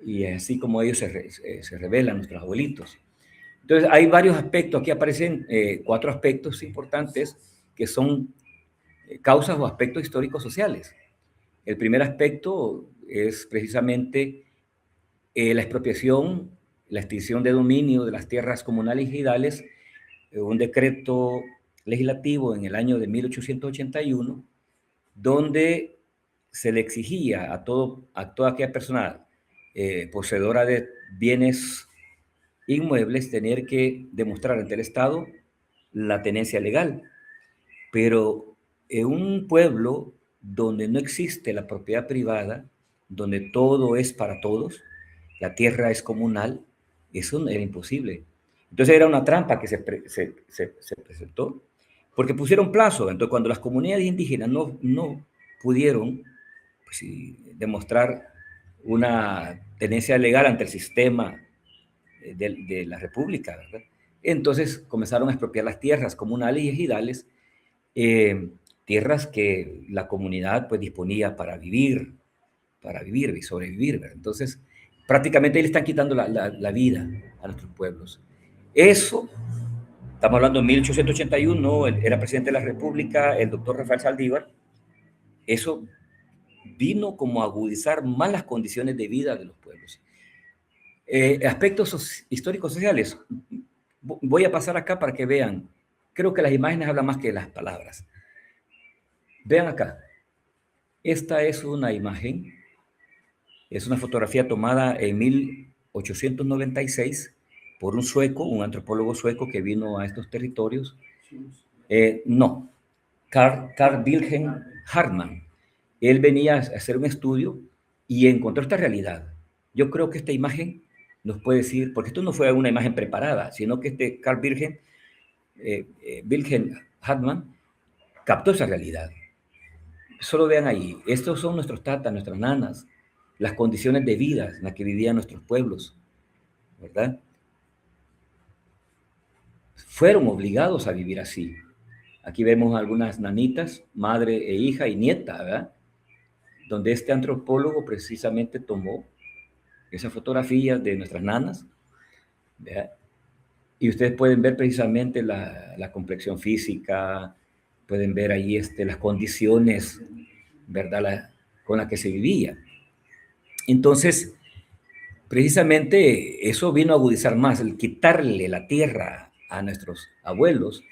Y así como ellos se rebelan, nuestros abuelitos. Entonces, hay varios aspectos, aquí aparecen 4 aspectos importantes que son causas o aspectos históricos sociales. El primer aspecto es precisamente la expropiación, la extinción de dominio de las tierras comunales y ejidales, un decreto legislativo en el año de 1881, donde se le exigía a toda aquella persona poseedora de bienes inmuebles tener que demostrar ante el Estado la tenencia legal. Pero en un pueblo donde no existe la propiedad privada, donde todo es para todos, la tierra es comunal, eso era imposible. Entonces era una trampa que se presentó, porque pusieron plazo. Entonces, cuando las comunidades indígenas no pudieron, pues, sí, demostrar una tenencia legal ante el sistema de la República, ¿verdad? Entonces comenzaron a expropiar las tierras comunales y ejidales, tierras que la comunidad pues disponía para vivir y sobrevivir, ¿verdad? Entonces, prácticamente le están quitando la vida a nuestros pueblos. Eso, estamos hablando de 1881, era presidente de la República el doctor Rafael Saldívar. Eso vino como a agudizar más las condiciones de vida de los pueblos. Aspectos históricos sociales. Voy a pasar acá para que vean. Creo que las imágenes hablan más que las palabras. Vean acá. Esta es una imagen. Es una fotografía tomada en 1896 por un sueco, un antropólogo sueco que vino a estos territorios. No, Carl Wilhelm Hartmann. Él venía a hacer un estudio y encontró esta realidad. Yo creo que esta imagen nos puede decir, porque esto no fue una imagen preparada, sino que Carl Wilhelm Hartmann captó esa realidad. Solo vean ahí, estos son nuestros tatas, nuestras nanas, las condiciones de vida en las que vivían nuestros pueblos, ¿verdad? Fueron obligados a vivir así. Aquí vemos algunas nanitas, madre e hija y nieta, ¿verdad? Donde este antropólogo precisamente tomó esas fotografías de nuestras nanas, ¿verdad? Y ustedes pueden ver precisamente la complexión física, pueden ver ahí las condiciones, ¿verdad? Con las que se vivía. Entonces, precisamente eso vino a agudizar más, el quitarle la tierra a nuestros abuelos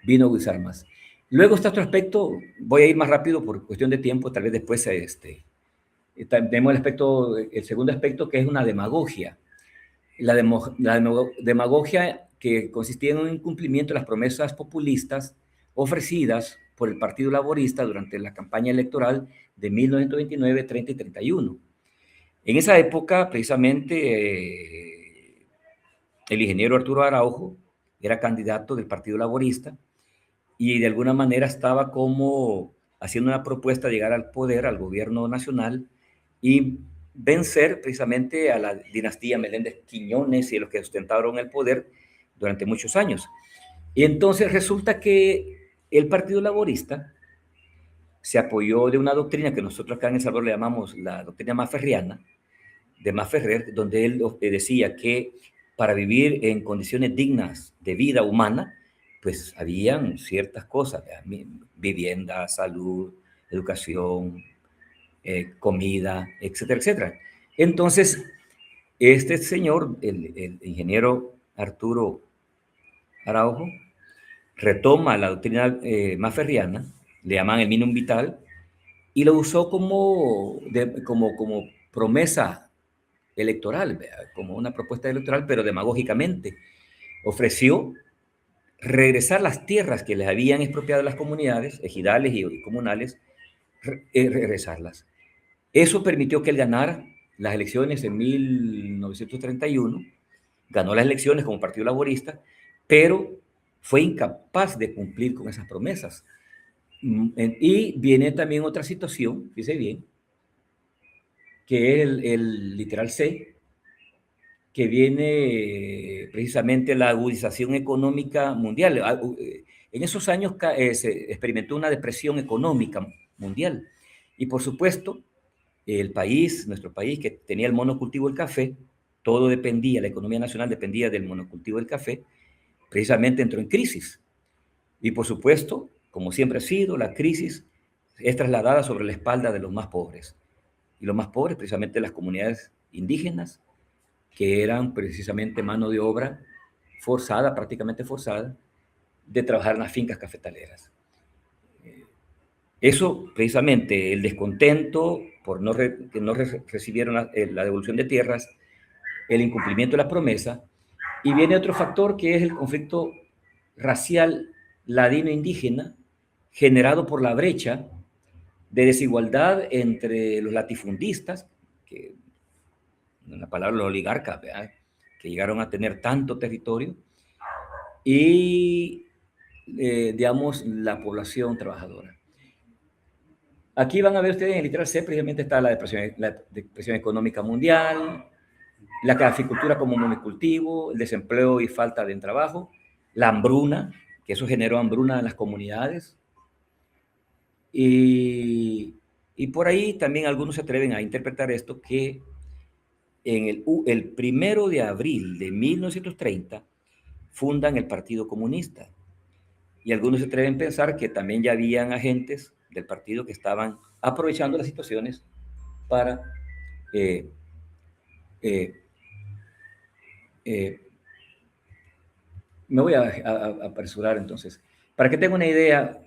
vino a agudizar más. Luego está otro aspecto, voy a ir más rápido por cuestión de tiempo, tal vez después tenemos el segundo aspecto, que es una demagogia. La demagogia que consistía en un incumplimiento de las promesas populistas ofrecidas por el Partido Laborista durante la campaña electoral de 1929, 30 y 31. En esa época, precisamente, el ingeniero Arturo Araujo era candidato del Partido Laborista y de alguna manera estaba como haciendo una propuesta de llegar al poder, al gobierno nacional, y vencer precisamente a la dinastía Meléndez Quiñones y los que sustentaron el poder durante muchos años. Y entonces resulta que el Partido Laborista se apoyó de una doctrina que nosotros acá en El Salvador le llamamos la doctrina maferriana, de Maferrer, donde él decía que para vivir en condiciones dignas de vida humana, pues habían ciertas cosas, vivienda, salud, educación, comida, etcétera, etcétera. Entonces, este señor, el ingeniero Arturo Araujo, retoma la doctrina maferriana, le llaman el minimum vital, y lo usó como promesa electoral, como una propuesta electoral, pero demagógicamente. Ofreció regresar las tierras que les habían expropiado las comunidades, ejidales y comunales, regresarlas. Eso permitió que él ganara las elecciones en 1931, ganó las elecciones como Partido Laborista, pero fue incapaz de cumplir con esas promesas. Y viene también otra situación, fíjese bien, que es el literal C, que viene precisamente la agudización económica mundial. En esos años se experimentó una depresión económica mundial. Y por supuesto, nuestro país, que tenía el monocultivo del café, todo dependía, la economía nacional dependía del monocultivo del café, precisamente entró en crisis. Y por supuesto, como siempre ha sido, la crisis es trasladada sobre la espalda de los más pobres. Y los más pobres, precisamente las comunidades indígenas, que eran precisamente mano de obra forzada, prácticamente forzada, de trabajar en las fincas cafetaleras. Eso, precisamente, el descontento por que no recibieron la devolución de tierras, el incumplimiento de la promesa, y viene otro factor que es el conflicto racial ladino-indígena generado por la brecha de desigualdad entre los latifundistas, que en la palabra los oligarcas, ¿verdad?, que llegaron a tener tanto territorio, y, digamos, la población trabajadora. Aquí van a ver ustedes en el literal C, precisamente está la depresión económica mundial, la caficultura como monocultivo, el desempleo y falta de trabajo, la hambruna, que eso generó hambruna en las comunidades, y por ahí también algunos se atreven a interpretar esto, que en el 1 de abril de 1930 fundan el Partido Comunista. Y algunos se atreven a pensar que también ya habían agentes del partido que estaban aprovechando las situaciones para me voy a apresurar entonces. Para que tengan una idea,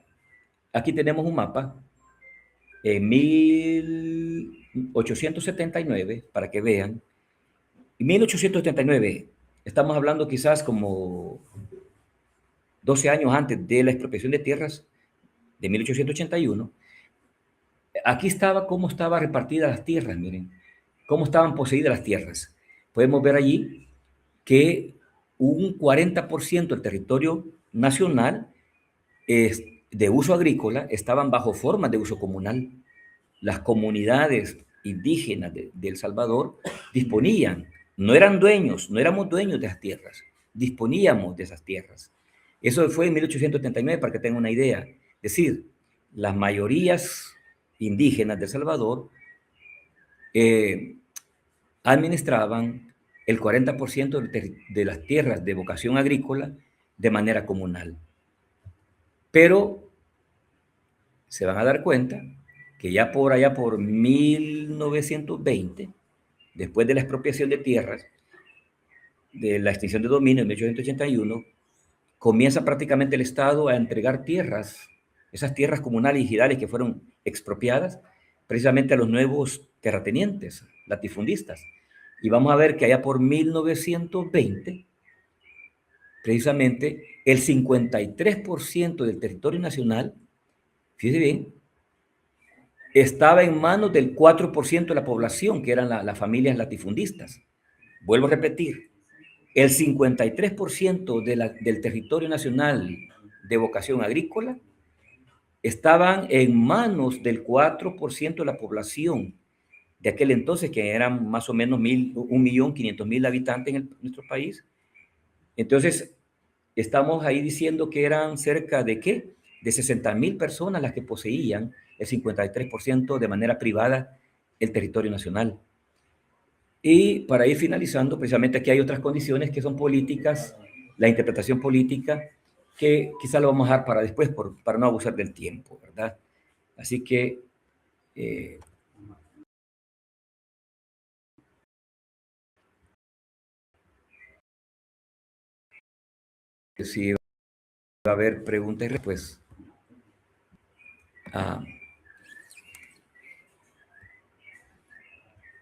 aquí tenemos un mapa en 1879, para que vean. En 1879, estamos hablando quizás como 12 años antes de la expropiación de tierras de 1881. Aquí estaba cómo estaban repartidas las tierras, miren, cómo estaban poseídas las tierras. Podemos ver allí que un 40% del territorio nacional de uso agrícola estaban bajo formas de uso comunal. Las comunidades indígenas de El Salvador disponían, no eran dueños, no éramos dueños de esas tierras, disponíamos de esas tierras. Eso fue en 1879, para que tengan una idea. Es decir, las mayorías indígenas de El Salvador administraban el 40% de las tierras de vocación agrícola de manera comunal. Pero se van a dar cuenta que ya por allá por 1920, después de la expropiación de tierras, de la extinción de dominio en 1881, comienza prácticamente el Estado a entregar tierras, esas tierras comunales y ejidales que fueron expropiadas, precisamente a los nuevos terratenientes, latifundistas. Y vamos a ver que allá por 1920, precisamente el 53% del territorio nacional, fíjese bien, estaba en manos del 4% de la población, que eran las familias latifundistas. Vuelvo a repetir, el 53% del territorio nacional de vocación agrícola estaban en manos del 4% de la población de aquel entonces, que eran más o menos 1.500.000 habitantes en nuestro país. Entonces, estamos ahí diciendo que eran cerca de ¿qué? De 60.000 personas las que poseían el 53% de manera privada el territorio nacional. Y para ir finalizando, precisamente aquí hay otras condiciones que son políticas, la interpretación política, que quizá lo vamos a dejar para después para no abusar del tiempo, ¿verdad? Así que si va a haber preguntas y respuestas.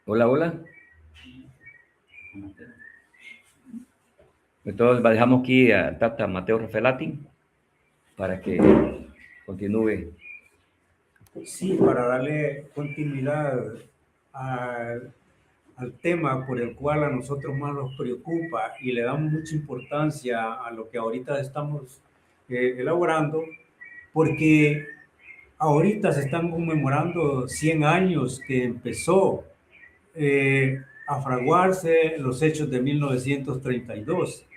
Hola, hola. Entonces dejamos aquí a Tata Mateo Rafelati para que continúe. Sí, para darle continuidad al tema por el cual a nosotros más nos preocupa y le damos mucha importancia a lo que ahorita estamos elaborando, porque ahorita se están conmemorando 100 años que empezó a fraguarse los hechos de 1932.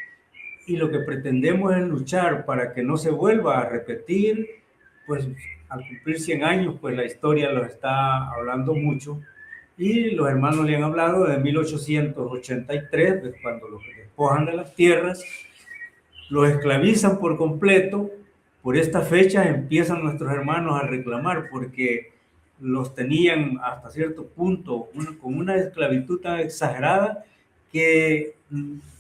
Y lo que pretendemos es luchar para que no se vuelva a repetir, pues al cumplir 100 años, pues la historia los está hablando mucho. Y los hermanos le han hablado de 1883, pues, cuando los despojan de las tierras, los esclavizan por completo. Por estas fechas empiezan nuestros hermanos a reclamar porque los tenían hasta cierto punto con una esclavitud tan exagerada que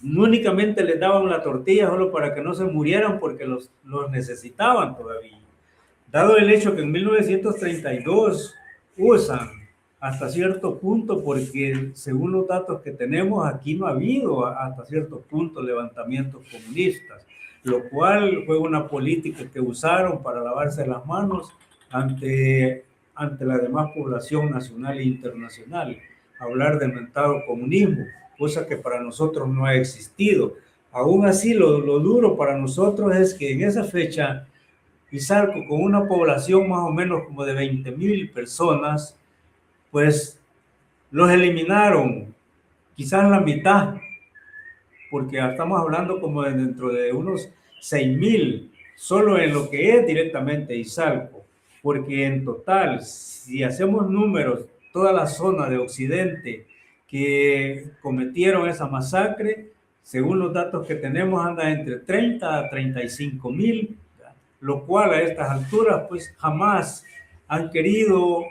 no únicamente les daban la tortilla solo para que no se murieran porque los necesitaban todavía. Dado el hecho que en 1932 usan hasta cierto punto, porque según los datos que tenemos aquí no ha habido hasta cierto punto levantamientos comunistas, lo cual fue una política que usaron para lavarse las manos ante la demás población nacional e internacional. Hablar de mentado comunismo, cosa que para nosotros no ha existido. Aún así, lo duro para nosotros es que en esa fecha, Izalco, con una población más o menos como de 20,000 personas, pues los eliminaron, quizás la mitad, porque estamos hablando como de dentro de unos 6,000, solo en lo que es directamente Izalco, porque en total, si hacemos números, toda la zona de Occidente que cometieron esa masacre, según los datos que tenemos, anda entre 30 a 35,000, lo cual a estas alturas pues jamás han querido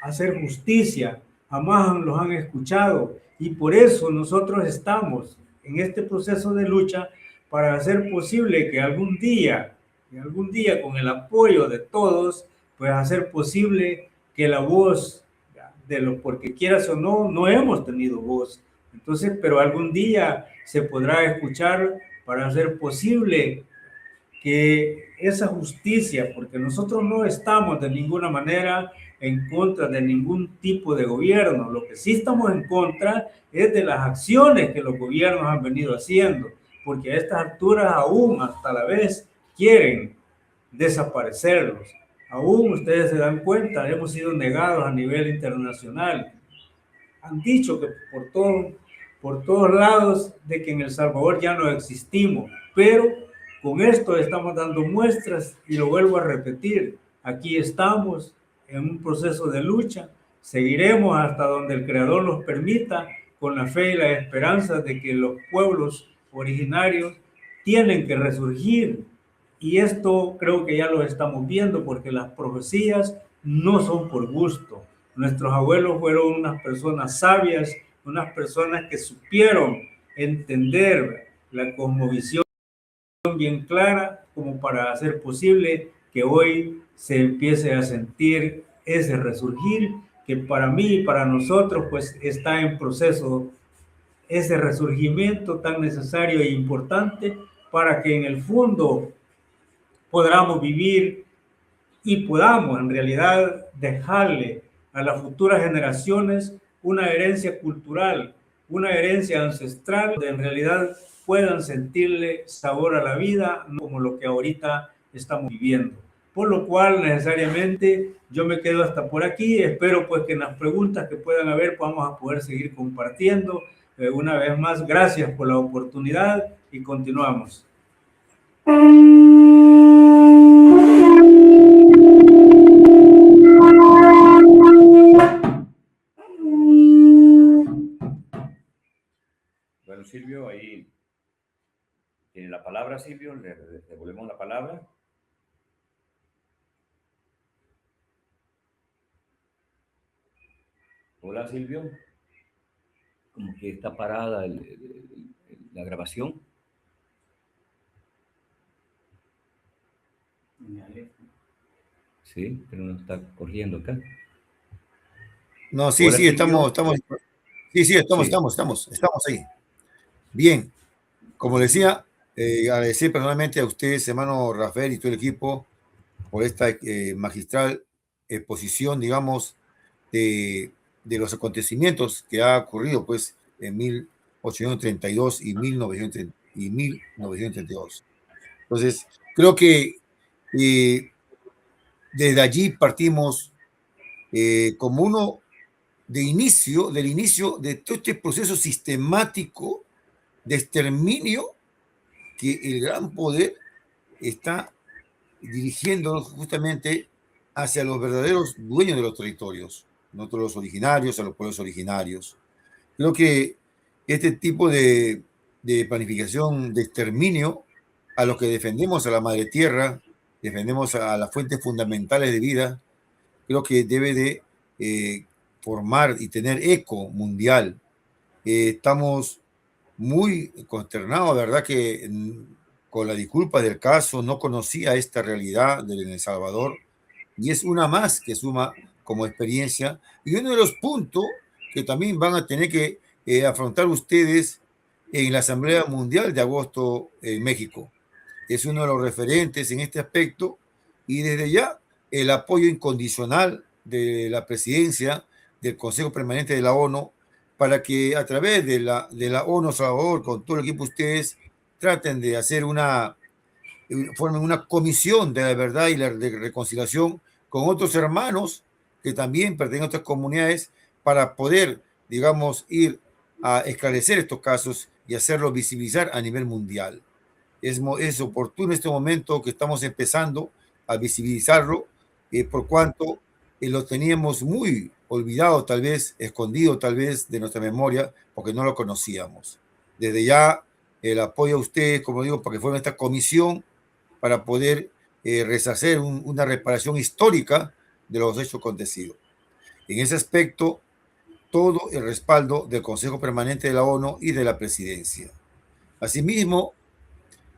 hacer justicia, jamás los han escuchado, y por eso nosotros estamos en este proceso de lucha para hacer posible que algún día con el apoyo de todos, pues hacer posible que la voz de los, porque quieras o no, no hemos tenido voz, entonces, pero algún día se podrá escuchar para hacer posible que esa justicia, porque nosotros no estamos de ninguna manera en contra de ningún tipo de gobierno, lo que sí estamos en contra es de las acciones que los gobiernos han venido haciendo, porque a estas alturas aún hasta la vez quieren desaparecerlos. Aún ustedes se dan cuenta, hemos sido negados a nivel internacional. Han dicho que por todos lados de que en El Salvador ya no existimos, pero Con esto estamos dando muestras y lo vuelvo a repetir, aquí estamos en un proceso de lucha, seguiremos hasta donde el Creador nos permita, con la fe y la esperanza de que los pueblos originarios tienen que resurgir. Y esto creo que ya lo estamos viendo porque las profecías no son por gusto. Nuestros abuelos fueron unas personas sabias, unas personas que supieron entender la cosmovisión bien clara como para hacer posible que hoy se empiece a sentir ese resurgir que para mí y para nosotros pues está en proceso, ese resurgimiento tan necesario e importante para que en el fondo podamos vivir y podamos en realidad dejarle a las futuras generaciones una herencia cultural, una herencia ancestral, donde en realidad puedan sentirle sabor a la vida, no como lo que ahorita estamos viviendo. Por lo cual, necesariamente, yo me quedo hasta por aquí. Espero pues que en las preguntas que puedan haber vamos a poder seguir compartiendo. Una vez más, gracias por la oportunidad y continuamos. Bueno, Silvio, ahí tiene la palabra, Silvio, le devolvemos la palabra. Hola, Silvio. Como que está parada la grabación. Sí, pero no está corriendo acá. No, sí, Hola, sí, Silvio. estamos ahí. Bien, como decía, agradecer personalmente a ustedes, hermano Rafael y todo el equipo, por esta magistral exposición, digamos, de los acontecimientos que ha ocurrido, pues, en 1832 y 1932. Entonces, creo que desde allí partimos como uno del inicio de todo este proceso sistemático de exterminio que el gran poder está dirigiéndonos justamente hacia los verdaderos dueños de los territorios, nosotros los originarios, a los pueblos originarios. Creo que este tipo de planificación de exterminio a los que defendemos a la madre tierra, defendemos a las fuentes fundamentales de vida, creo que debe de formar y tener eco mundial. Estamos muy consternados, ¿verdad? Que con la disculpa del caso no conocía esta realidad de El Salvador y es una más que suma como experiencia y uno de los puntos que también van a tener que afrontar ustedes en la Asamblea Mundial de agosto en México. Es uno de los referentes en este aspecto y desde ya el apoyo incondicional de la presidencia del Consejo Permanente de la ONU para que a través de la ONU Salvador, con todo el equipo de ustedes, traten de hacer formen una comisión de la verdad y la de reconciliación con otros hermanos que también pertenecen a otras comunidades para poder, digamos, ir a esclarecer estos casos y hacerlos visibilizar a nivel mundial. Es oportuno en este momento que estamos empezando a visibilizarlo, por cuanto lo teníamos muy olvidado, tal vez, escondido tal vez de nuestra memoria, porque no lo conocíamos. Desde ya el apoyo a ustedes, como digo, para que formen esta comisión para poder reshacer una reparación histórica de los hechos acontecidos. En ese aspecto, todo el respaldo del Consejo Permanente de la ONU y de la Presidencia. Asimismo,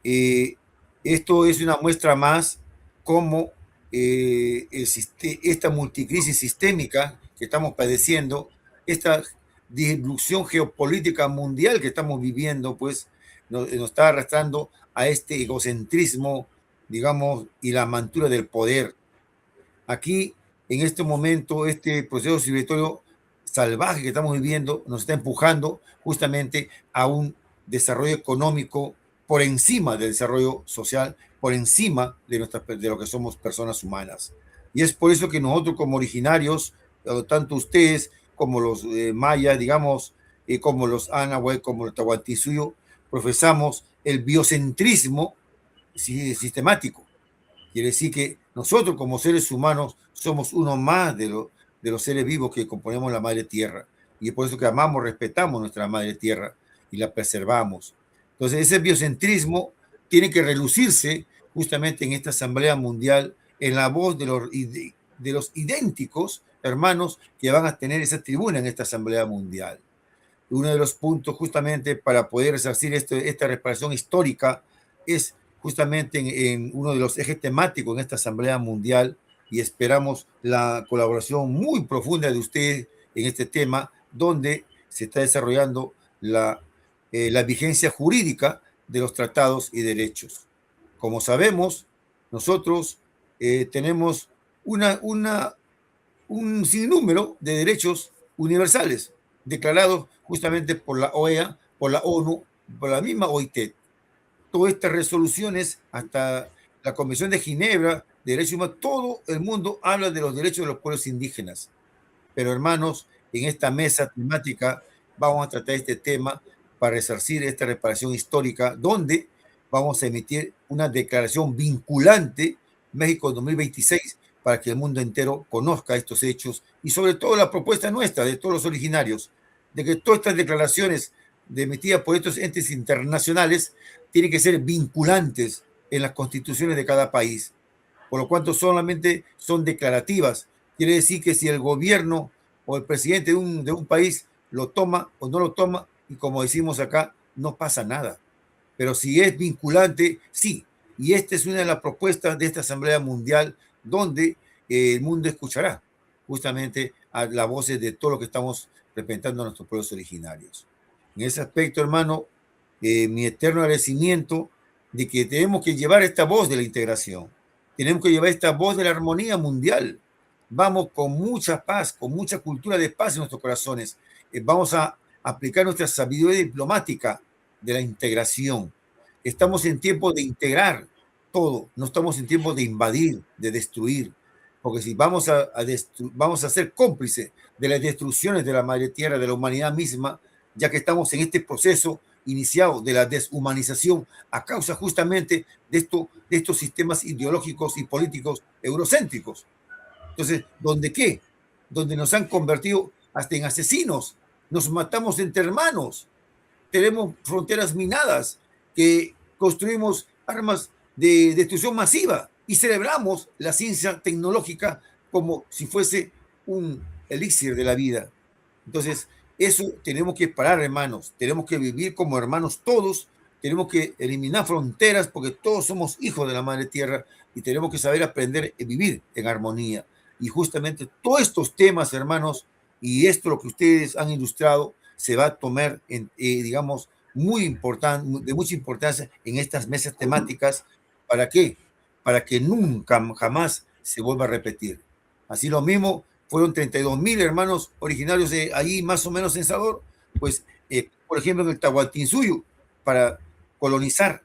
esto es una muestra más cómo esta multicrisis sistémica que estamos padeciendo, esta disrupción geopolítica mundial que estamos viviendo, pues nos está arrastrando a este egocentrismo, digamos, y la mantura del poder. Aquí, en este momento, este proceso civilizatorio salvaje que estamos viviendo nos está empujando justamente a un desarrollo económico por encima del desarrollo social, por encima de lo que somos personas humanas. Y es por eso que nosotros como originarios, tanto ustedes como los mayas, digamos, como los anahuay, como los tahuantinsuyo, profesamos el biocentrismo sistemático. Quiere decir que nosotros como seres humanos somos uno más de los seres vivos que componemos la madre tierra. Y es por eso que amamos, respetamos nuestra madre tierra y la preservamos. Entonces ese biocentrismo tiene que relucirse justamente en esta Asamblea Mundial, en la voz de los idénticos hermanos que van a tener esa tribuna en esta Asamblea Mundial. Uno de los puntos justamente para poder resarcir esta reparación histórica es justamente en uno de los ejes temáticos en esta Asamblea Mundial, y esperamos la colaboración muy profunda de ustedes en este tema, donde se está desarrollando la vigencia jurídica de los tratados y derechos. Como sabemos, nosotros tenemos un sinnúmero de derechos universales declarados justamente por la OEA, por la ONU, por la misma OIT. Todas estas resoluciones, hasta la Convención de Ginebra de Derechos Humanos, todo el mundo habla de los derechos de los pueblos indígenas. Pero hermanos, en esta mesa temática vamos a tratar este tema para resarcir esta reparación histórica, donde vamos a emitir una declaración vinculante, México 2026, para que el mundo entero conozca estos hechos y sobre todo la propuesta nuestra, de todos los originarios, de que todas estas declaraciones emitidas por estos entes internacionales tienen que ser vinculantes en las constituciones de cada país, por lo cual solamente son declarativas. Quiere decir que si el gobierno o el presidente de un país lo toma o no lo toma, y como decimos acá, no pasa nada. Pero si es vinculante, sí. Y esta es una de las propuestas de esta Asamblea Mundial, donde el mundo escuchará justamente a las voces de todo lo que estamos representando a nuestros pueblos originarios. En ese aspecto, hermano, mi eterno agradecimiento de que tenemos que llevar esta voz de la integración, tenemos que llevar esta voz de la armonía mundial. Vamos con mucha paz, con mucha cultura de paz en nuestros corazones. Vamos a aplicar nuestra sabiduría diplomática de la integración. Estamos en tiempo de integrar todo, no estamos en tiempo de invadir, de destruir, porque si vamos a ser cómplices de las destrucciones de la madre tierra, de la humanidad misma, ya que estamos en este proceso iniciado de la deshumanización a causa justamente de estos sistemas ideológicos y políticos eurocéntricos. Entonces, ¿dónde qué? Donde nos han convertido hasta en asesinos, nos matamos entre hermanos, tenemos fronteras minadas, que construimos armas de destrucción masiva y celebramos la ciencia tecnológica como si fuese un elixir de la vida. Entonces, eso tenemos que parar, hermanos. Tenemos que vivir como hermanos todos. Tenemos que eliminar fronteras porque todos somos hijos de la madre tierra y tenemos que saber aprender a vivir en armonía. Y justamente todos estos temas, hermanos, y esto lo que ustedes han ilustrado, se va a tomar, digamos, de mucha importancia en estas mesas temáticas. ¿Para qué? Para que nunca, jamás se vuelva a repetir. Así lo mismo, fueron 32,000 hermanos originarios ahí más o menos en Salvador, pues, por ejemplo, en el Tahuantinsuyo, para colonizar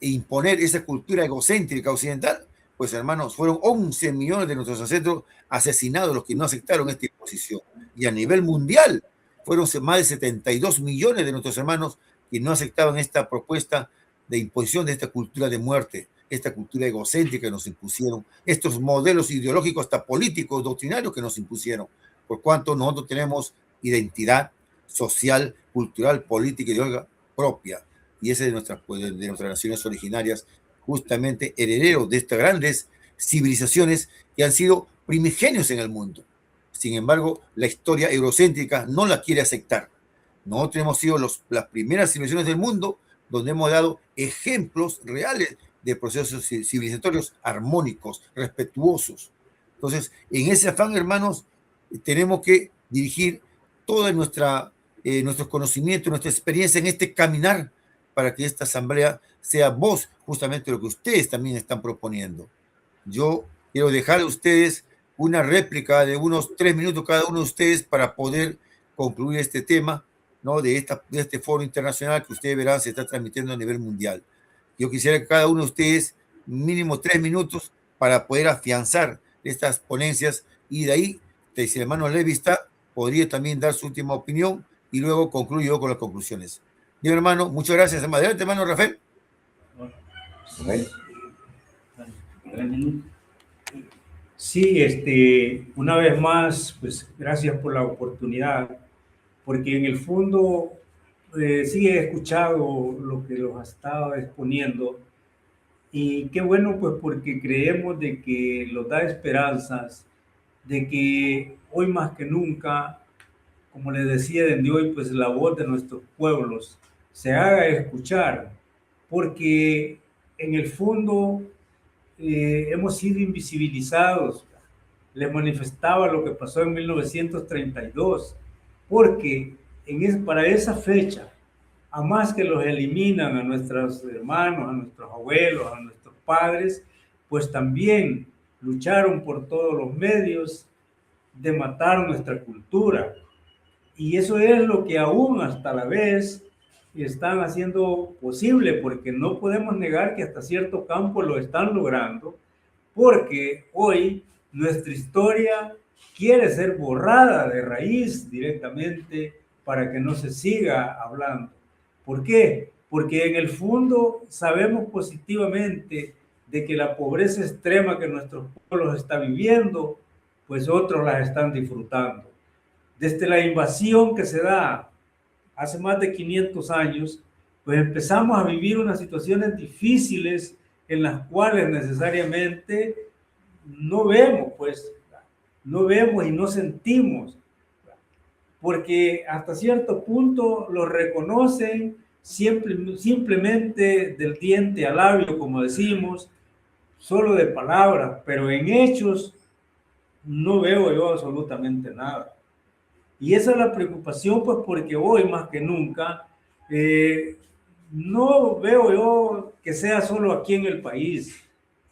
e imponer esa cultura egocéntrica occidental, pues hermanos, fueron 11 millones de nuestros ancestros asesinados, los que no aceptaron esta imposición. Y a nivel mundial, fueron más de 72 millones de nuestros hermanos que no aceptaban esta propuesta de imposición de esta cultura de muerte, esta cultura egocéntrica que nos impusieron, estos modelos ideológicos hasta políticos, doctrinarios que nos impusieron, por cuanto nosotros tenemos identidad social, cultural, política y ideológica propia, y esa es de nuestras naciones originarias, justamente herederos de estas grandes civilizaciones que han sido primigenios en el mundo. Sin embargo, la historia eurocéntrica no la quiere aceptar. Nosotros hemos sido las primeras civilizaciones del mundo donde hemos dado ejemplos reales de procesos civilizatorios armónicos, respetuosos. Entonces, en ese afán, hermanos, tenemos que dirigir todo nuestros conocimientos, nuestra experiencia en este caminar para que esta asamblea sea voz justamente de lo que ustedes también están proponiendo. Yo quiero dejar a ustedes una réplica de unos 3 minutos cada uno de ustedes para poder concluir este tema, ¿no? de este foro internacional que ustedes verán se está transmitiendo a nivel mundial. Yo quisiera que cada uno de ustedes mínimo 3 minutos para poder afianzar estas ponencias y de ahí, si el hermano Levi está, podría también dar su última opinión y luego concluyo yo con las conclusiones. Bien, hermano, muchas gracias. Adelante, hermano Rafael. 3 minutos. Sí, una vez más, pues gracias por la oportunidad, porque en el fondo sí he escuchado lo que los estaba exponiendo y qué bueno, pues porque creemos de que nos da esperanzas, de que hoy más que nunca, como les decía desde hoy, pues la voz de nuestros pueblos se haga escuchar, porque en el fondo hemos sido invisibilizados. Les manifestaba lo que pasó en 1932, porque para esa fecha, a más que los eliminan a nuestros hermanos, a nuestros abuelos, a nuestros padres, pues también lucharon por todos los medios de matar nuestra cultura. Y eso es lo que aún hasta la vez están haciendo posible, porque no podemos negar que hasta cierto campo lo están logrando, porque hoy nuestra historia quiere ser borrada de raíz directamente para que no se siga hablando. ¿Por qué? Porque en el fondo sabemos positivamente de que la pobreza extrema que nuestros pueblos están viviendo, pues otros la están disfrutando. Desde la invasión que se da hace más de 500 años, pues empezamos a vivir unas situaciones difíciles en las cuales necesariamente no vemos, pues, no vemos y no sentimos, porque hasta cierto punto lo reconocen simplemente del diente al labio, como decimos, solo de palabras, pero en hechos no veo yo absolutamente nada. Y esa es la preocupación, pues, porque hoy más que nunca no veo yo que sea solo aquí en el país,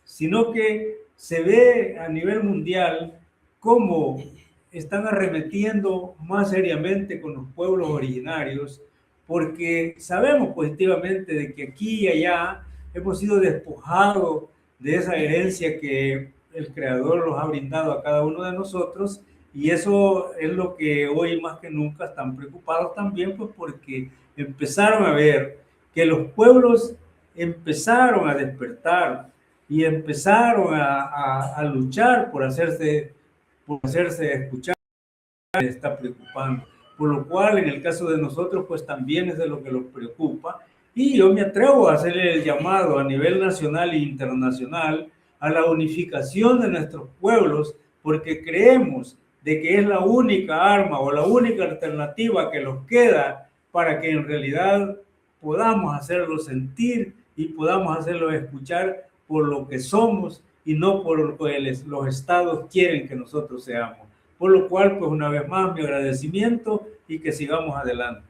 sino que se ve a nivel mundial cómo están arremetiendo más seriamente con los pueblos originarios, porque sabemos positivamente de que aquí y allá hemos sido despojados de esa herencia que el Creador nos ha brindado a cada uno de nosotros, y eso es lo que hoy más que nunca están preocupados también, pues porque empezaron a ver que los pueblos empezaron a despertar y empezaron a luchar por hacerse escuchar. Está preocupando, por lo cual en el caso de nosotros pues también es de lo que nos preocupa, y yo me atrevo a hacer el llamado a nivel nacional e internacional a la unificación de nuestros pueblos, porque creemos de que es la única arma o la única alternativa que nos queda para que en realidad podamos hacerlos sentir y podamos hacerlos escuchar por lo que somos y no por lo que los estados quieren que nosotros seamos. Por lo cual, pues una vez más, mi agradecimiento y que sigamos adelante.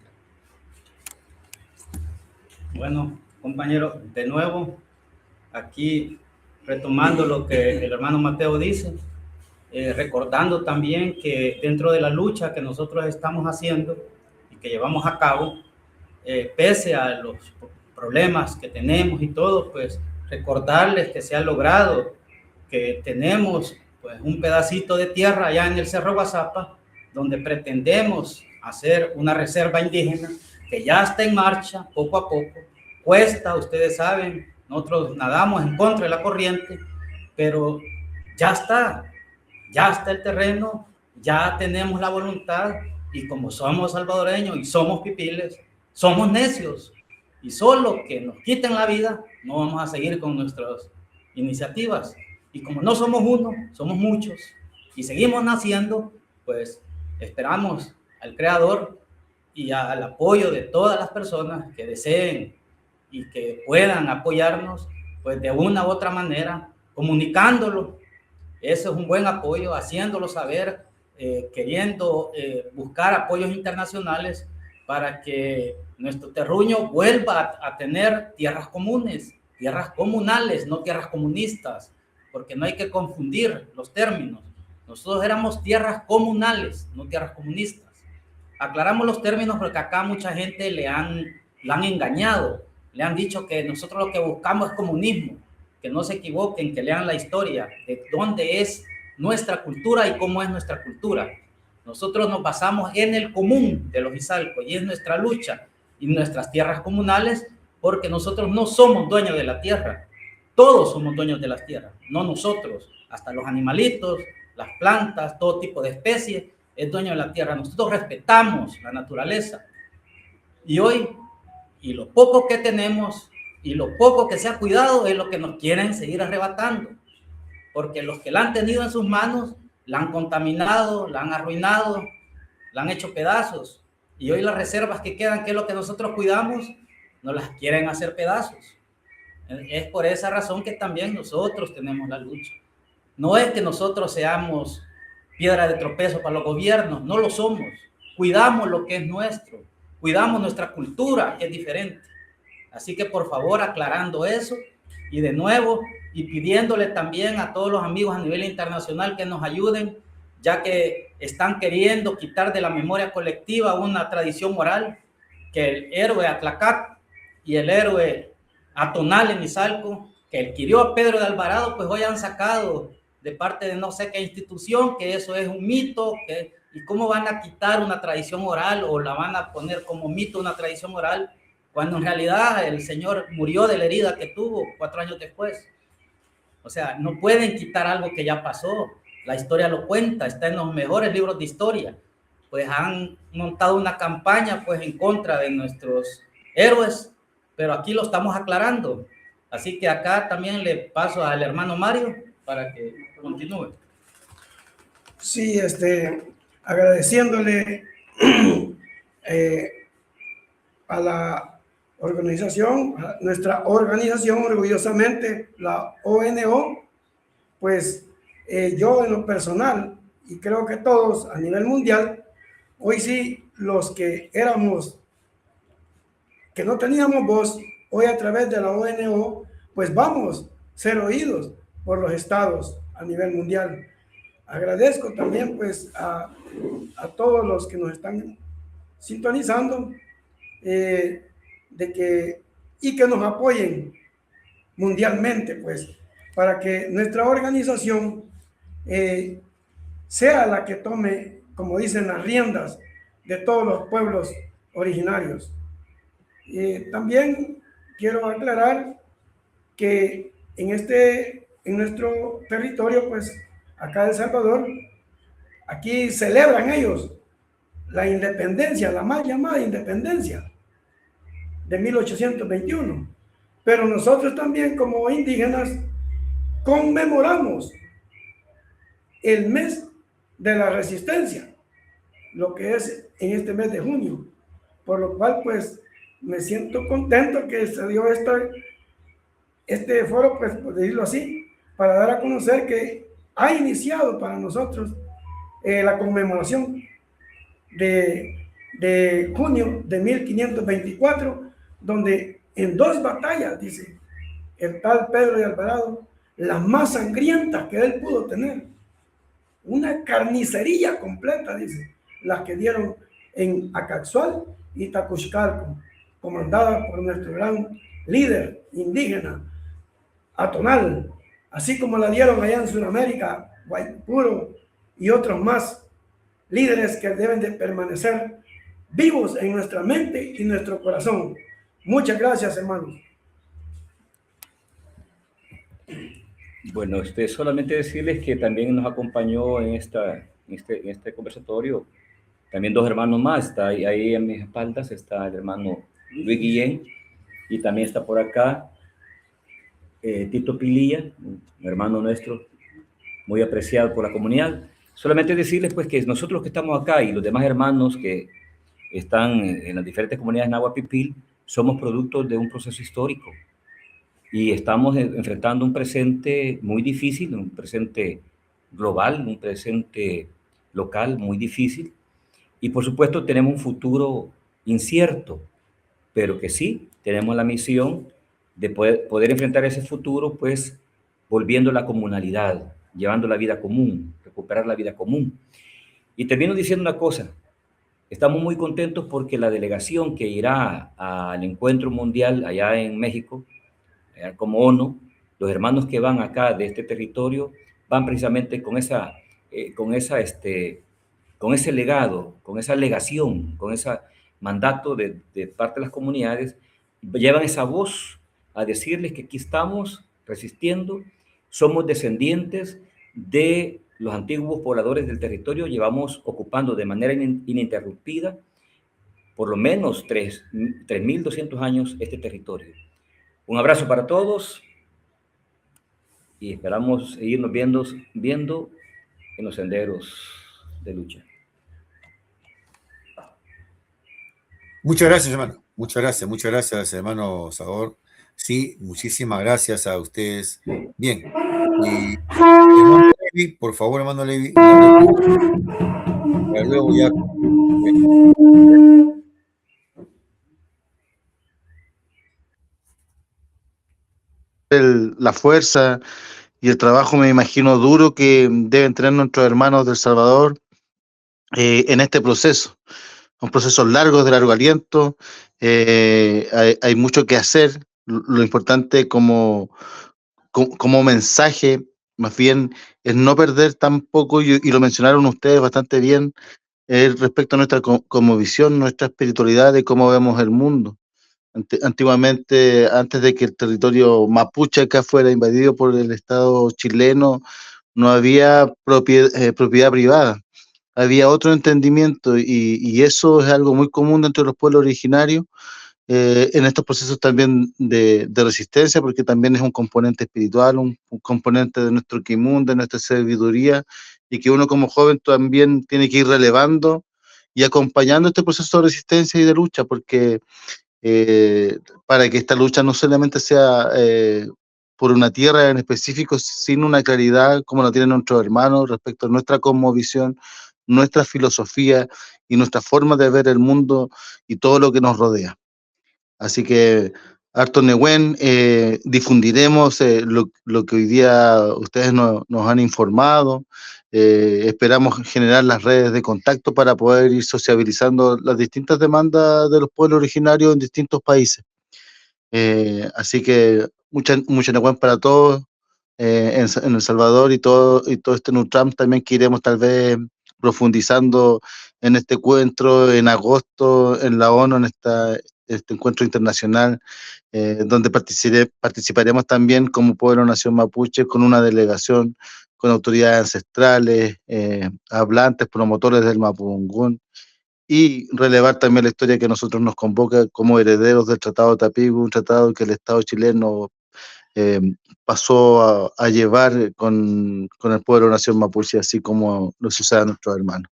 Bueno, compañero, de nuevo, aquí retomando lo que el hermano Mateo dice, recordando también que dentro de la lucha que nosotros estamos haciendo y que llevamos a cabo, pese a los problemas que tenemos y todo, pues recordarles que se ha logrado, que tenemos pues un pedacito de tierra allá en el Cerro Guazapa, donde pretendemos hacer una reserva indígena que ya está en marcha poco a poco. Cuesta, ustedes saben, nosotros nadamos en contra de la corriente, pero ya está el terreno, ya tenemos la voluntad, y como somos salvadoreños y somos pipiles, somos necios, y solo que nos quiten la vida, no vamos a seguir con nuestras iniciativas. Y como no somos uno, somos muchos, y seguimos naciendo, pues esperamos al Creador y al apoyo de todas las personas que deseen y que puedan apoyarnos, pues de una u otra manera, comunicándolo. Eso es un buen apoyo, haciéndolo saber, queriendo buscar apoyos internacionales para que nuestro terruño vuelva a tener tierras comunes, tierras comunales, no tierras comunistas, porque no hay que confundir los términos. Nosotros éramos tierras comunales, no tierras comunistas. Aclaramos los términos porque acá mucha gente la han engañado, le han dicho que nosotros lo que buscamos es comunismo, que no se equivoquen, que lean la historia de dónde es nuestra cultura y cómo es nuestra cultura. Nosotros nos basamos en el común de los Izalcos y es nuestra lucha y nuestras tierras comunales, porque nosotros no somos dueños de la tierra. Todos somos dueños de las tierras, no nosotros, hasta los animalitos, las plantas, todo tipo de especies es dueño de la tierra. Nosotros respetamos la naturaleza. Y hoy, y lo poco que tenemos, y lo poco que se ha cuidado, es lo que nos quieren seguir arrebatando. Porque los que la han tenido en sus manos, la han contaminado, la han arruinado, la han hecho pedazos. Y hoy las reservas que quedan, que es lo que nosotros cuidamos, nos las quieren hacer pedazos. Es por esa razón que también nosotros tenemos la lucha. No es que nosotros seamos piedra de tropezo para los gobiernos, no lo somos. Cuidamos lo que es nuestro, cuidamos nuestra cultura, que es diferente. Así que por favor, aclarando eso, y de nuevo, y pidiéndole también a todos los amigos a nivel internacional que nos ayuden, ya que están queriendo quitar de la memoria colectiva una tradición oral, que el héroe Atlacat y el héroe Atonal en Izalco, que adquirió a Pedro de Alvarado, pues hoy han sacado de parte de no sé qué institución, que eso es un mito, y cómo van a quitar una tradición oral o la van a poner como mito una tradición oral, cuando en realidad el señor murió de la herida que tuvo 4 años después. O sea, no pueden quitar algo que ya pasó. La historia lo cuenta, está en los mejores libros de historia. Pues han montado una campaña pues en contra de nuestros héroes, pero aquí lo estamos aclarando. Así que acá también le paso al hermano Mario para que continúe. Sí, agradeciéndole a la organización, a nuestra organización, orgullosamente, la ONO, pues yo en lo personal, y creo que todos a nivel mundial, hoy sí, los que éramos, que no teníamos voz, hoy a través de la ONO, pues vamos a ser oídos por los estados a nivel mundial. Agradezco también pues a todos los que nos están sintonizando y que nos apoyen mundialmente, pues, para que nuestra organización sea la que tome, como dicen, las riendas de todos los pueblos originarios. También quiero aclarar que en nuestro territorio, pues, acá de El Salvador, aquí celebran ellos la independencia, la mal llamada independencia de 1821. Pero nosotros también como indígenas conmemoramos el mes de la resistencia, lo que es en este mes de junio, por lo cual pues me siento contento que se dio este foro, pues por decirlo así, para dar a conocer que ha iniciado para nosotros la conmemoración de junio de 1524, donde en 2 batallas, dice el tal Pedro de Alvarado, las más sangrientas que él pudo tener, una carnicería completa, dice, las que dieron en Acaxual y Tacuxcalco, comandada por nuestro gran líder indígena, Atonal, así como la dieron allá en Sudamérica, Guaypuro y otros más líderes que deben de permanecer vivos en nuestra mente y nuestro corazón. Muchas gracias, hermanos. Bueno, solamente decirles que también nos acompañó en este conversatorio también 2 hermanos más. Está ahí en mis espaldas está el hermano Luis Guillén, y también está por acá Tito Pililla, un hermano nuestro muy apreciado por la comunidad. Solamente decirles pues que nosotros que estamos acá y los demás hermanos que están en las diferentes comunidades náhuatl pipil somos productos de un proceso histórico y estamos enfrentando un presente muy difícil, un presente global, un presente local muy difícil, y por supuesto tenemos un futuro incierto, pero que sí tenemos la misión de poder enfrentar ese futuro, pues volviendo a la comunalidad, llevando la vida común, recuperar la vida común. Y termino diciendo una cosa: estamos muy contentos porque la delegación que irá al encuentro mundial allá en México, como ONU, los hermanos que van acá de este territorio, van precisamente con ese legado, con esa legación, con ese mandato de parte de las comunidades, llevan esa voz a decirles que aquí estamos resistiendo. Somos descendientes de los antiguos pobladores del territorio, llevamos ocupando de manera ininterrumpida por lo menos 3.200 años este territorio. Un abrazo para todos y esperamos seguirnos viendo en los senderos de lucha. Muchas gracias, hermano. Muchas gracias, hermano Salvador. Sí, muchísimas gracias a ustedes. Bien. Y, hermano Levi, por favor, hermano Levi. Luego ya. La fuerza y el trabajo, me imagino, duro que deben tener nuestros hermanos del Salvador en este proceso. Son procesos largos, de largo aliento, hay mucho que hacer. Lo importante como mensaje, más bien, es no perder tampoco, y lo mencionaron ustedes bastante bien, respecto a nuestra como visión, nuestra espiritualidad de cómo vemos el mundo. Antiguamente, antes de que el territorio mapuche acá fuera invadido por el Estado chileno, no había propiedad privada, había otro entendimiento, y eso es algo muy común entre los pueblos originarios, en estos procesos también de resistencia, porque también es un componente espiritual, un componente de nuestro kimun, de nuestra sabiduría, y que uno como joven también tiene que ir relevando y acompañando este proceso de resistencia y de lucha, porque para que esta lucha no solamente sea por una tierra en específico, sino una claridad como la tienen nuestros hermanos respecto a nuestra cosmovisión, nuestra filosofía y nuestra forma de ver el mundo y todo lo que nos rodea. Así que, harto Nehuen, difundiremos lo que hoy día ustedes nos han informado. Esperamos generar las redes de contacto para poder ir sociabilizando las distintas demandas de los pueblos originarios en distintos países. Así que mucha Nehuen para todos en El Salvador, y todo este Nutram también que iremos tal vez profundizando en este encuentro en agosto en la ONU, en este encuentro internacional, donde participaremos también como pueblo nación mapuche con una delegación, con autoridades ancestrales, hablantes, promotores del Mapudungún, y relevar también la historia que a nosotros nos convoca como herederos del Tratado de Tapigo, un tratado que el Estado chileno pasó a llevar con el pueblo nación mapuche, así como lo sucede a nuestros hermanos.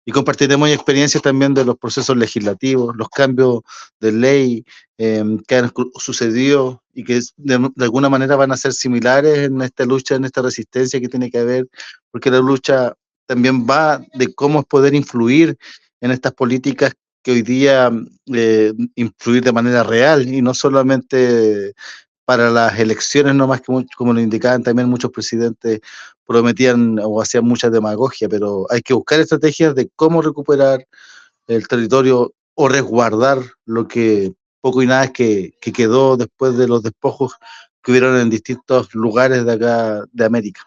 Y compartiremos experiencias también de los procesos legislativos, los cambios de ley que han sucedido y que de alguna manera van a ser similares en esta lucha, en esta resistencia que tiene que haber, porque la lucha también va de cómo poder influir en estas políticas que hoy día influir de manera real y no solamente para las elecciones, no más que como lo indicaban también muchos presidentes prometían o hacían mucha demagogia, pero hay que buscar estrategias de cómo recuperar el territorio o resguardar lo que poco y nada que quedó después de los despojos que hubieron en distintos lugares de acá de América.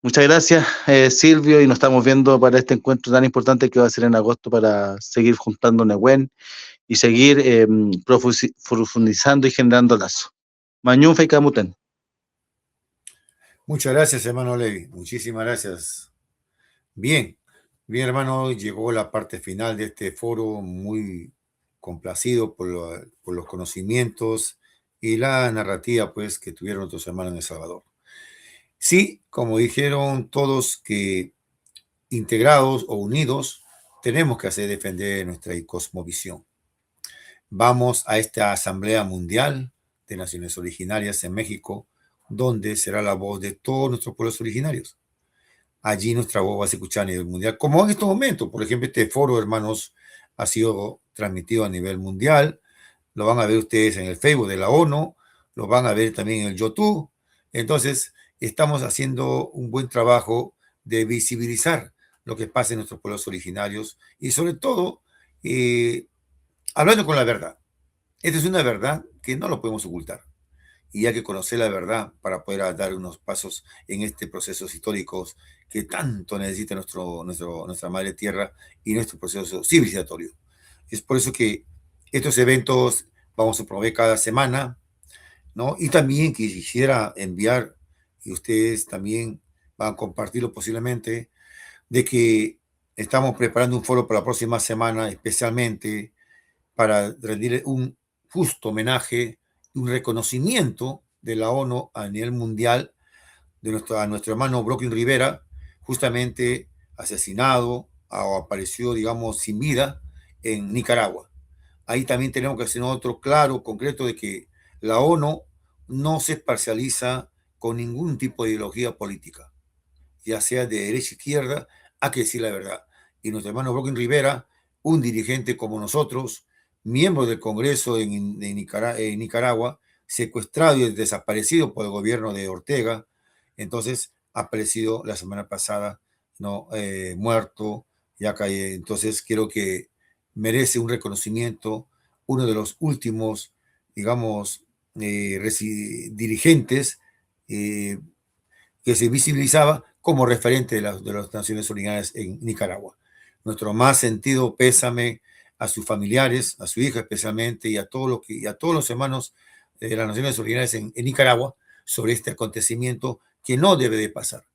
Muchas gracias, Silvio, y nos estamos viendo para este encuentro tan importante que va a ser en agosto para seguir juntando Nehuen y seguir profundizando y generando lazos. Mañún Feicamuten. Muchas gracias, hermano Levi. Muchísimas gracias. Bien, hermano, llegó la parte final de este foro, muy complacido por los conocimientos y la narrativa, pues, que tuvieron nuestros hermanos en El Salvador. Sí, como dijeron todos, que integrados o unidos tenemos que hacer defender nuestra cosmovisión. Vamos a esta Asamblea Mundial de Naciones Originarias en México, donde será la voz de todos nuestros pueblos originarios. Allí nuestra voz va a ser escuchada a nivel mundial, como en estos momentos. Por ejemplo, este foro, hermanos, ha sido transmitido a nivel mundial. Lo van a ver ustedes en el Facebook de la ONU, lo van a ver también en el YouTube. Entonces, estamos haciendo un buen trabajo de visibilizar lo que pasa en nuestros pueblos originarios y sobre todo, hablando con la verdad. Esta es una verdad que no lo podemos ocultar y hay que conocer la verdad para poder dar unos pasos en este procesos históricos que tanto necesita nuestra madre tierra y nuestro proceso civilizatorio. Es por eso que estos eventos vamos a promover cada semana. ¿no? Y también quisiera enviar, y ustedes también van a compartirlo posiblemente, de que estamos preparando un foro para la próxima semana, especialmente para rendir un justo homenaje, un reconocimiento de la ONU a nivel mundial a nuestro hermano Brocken Rivera, justamente asesinado o apareció, digamos, sin vida en Nicaragua. Ahí también tenemos que hacer otro claro, concreto, de que la ONU no se parcializa con ningún tipo de ideología política, ya sea de derecha o izquierda, hay que decir la verdad. Y nuestro hermano Brocken Rivera, un dirigente como nosotros, miembro del Congreso en Nicaragua, secuestrado y desaparecido por el gobierno de Ortega, entonces ha aparecido la semana pasada, no muerto, ya cae. Entonces creo que merece un reconocimiento, uno de los últimos, digamos, dirigentes eh, que se visibilizaba como referente de las Naciones Unidas en Nicaragua. Nuestro más sentido pésame a sus familiares, a su hija especialmente, y a todos los hermanos de las Naciones Unidas en Nicaragua sobre este acontecimiento que no debe de pasar.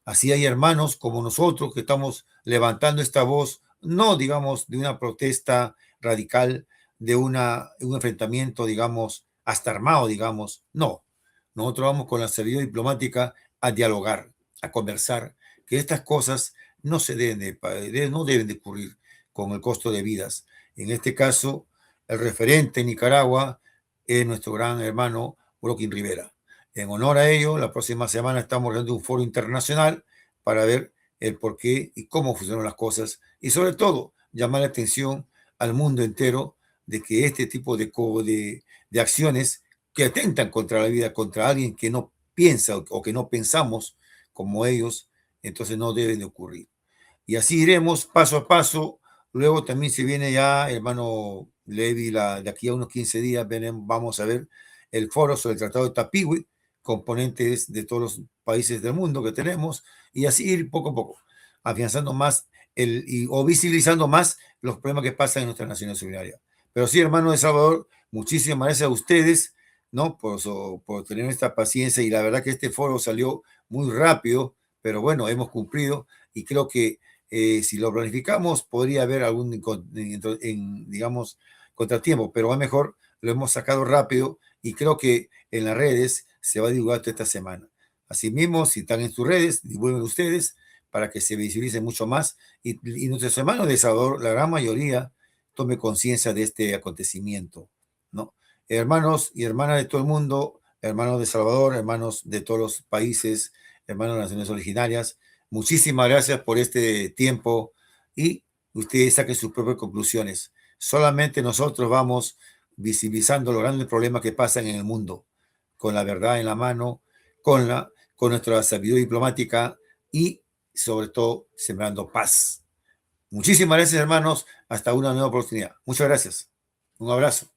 Así hay hermanos como nosotros que estamos levantando esta voz, no digamos de una protesta radical, de un enfrentamiento, digamos, hasta armado, digamos, no. Nosotros vamos con la seriedad diplomática a dialogar, a conversar, que estas cosas no no deben de ocurrir con el costo de vidas. En este caso, el referente en Nicaragua es nuestro gran hermano Brocken Rivera. En honor a ello, la próxima semana estamos realizando un foro internacional para ver el por qué y cómo funcionan las cosas y sobre todo llamar la atención al mundo entero de que este tipo de acciones que atentan contra la vida, contra alguien que no piensa o que no pensamos como ellos, entonces no deben de ocurrir. Y así iremos paso a paso. Luego también se viene ya, hermano Levi, de aquí a unos 15 días vamos a ver el foro sobre el Tratado de Tapiwi, componentes de todos los países del mundo que tenemos, y así ir poco a poco, afianzando más o visibilizando más los problemas que pasan en nuestra nación solidaria. Pero sí, hermano de Salvador, muchísimas gracias a ustedes, ¿no? Por tener esta paciencia, y la verdad que este foro salió muy rápido, pero bueno, hemos cumplido, y creo que si lo planificamos, podría haber algún, digamos, contratiempo, pero a mejor lo hemos sacado rápido y creo que en las redes se va a divulgar toda esta semana. Asimismo, si están en sus redes, divulguen ustedes para que se visibilice mucho más y nuestros hermanos de Salvador, la gran mayoría, tome conciencia de este acontecimiento, ¿no? Hermanos y hermanas de todo el mundo, hermanos de Salvador, hermanos de todos los países, hermanos de las naciones originarias, muchísimas gracias por este tiempo y ustedes saquen sus propias conclusiones. Solamente nosotros vamos visibilizando los grandes problemas que pasan en el mundo, con la verdad en la mano, con nuestra sabiduría diplomática y sobre todo sembrando paz. Muchísimas gracias, hermanos. Hasta una nueva oportunidad. Muchas gracias. Un abrazo.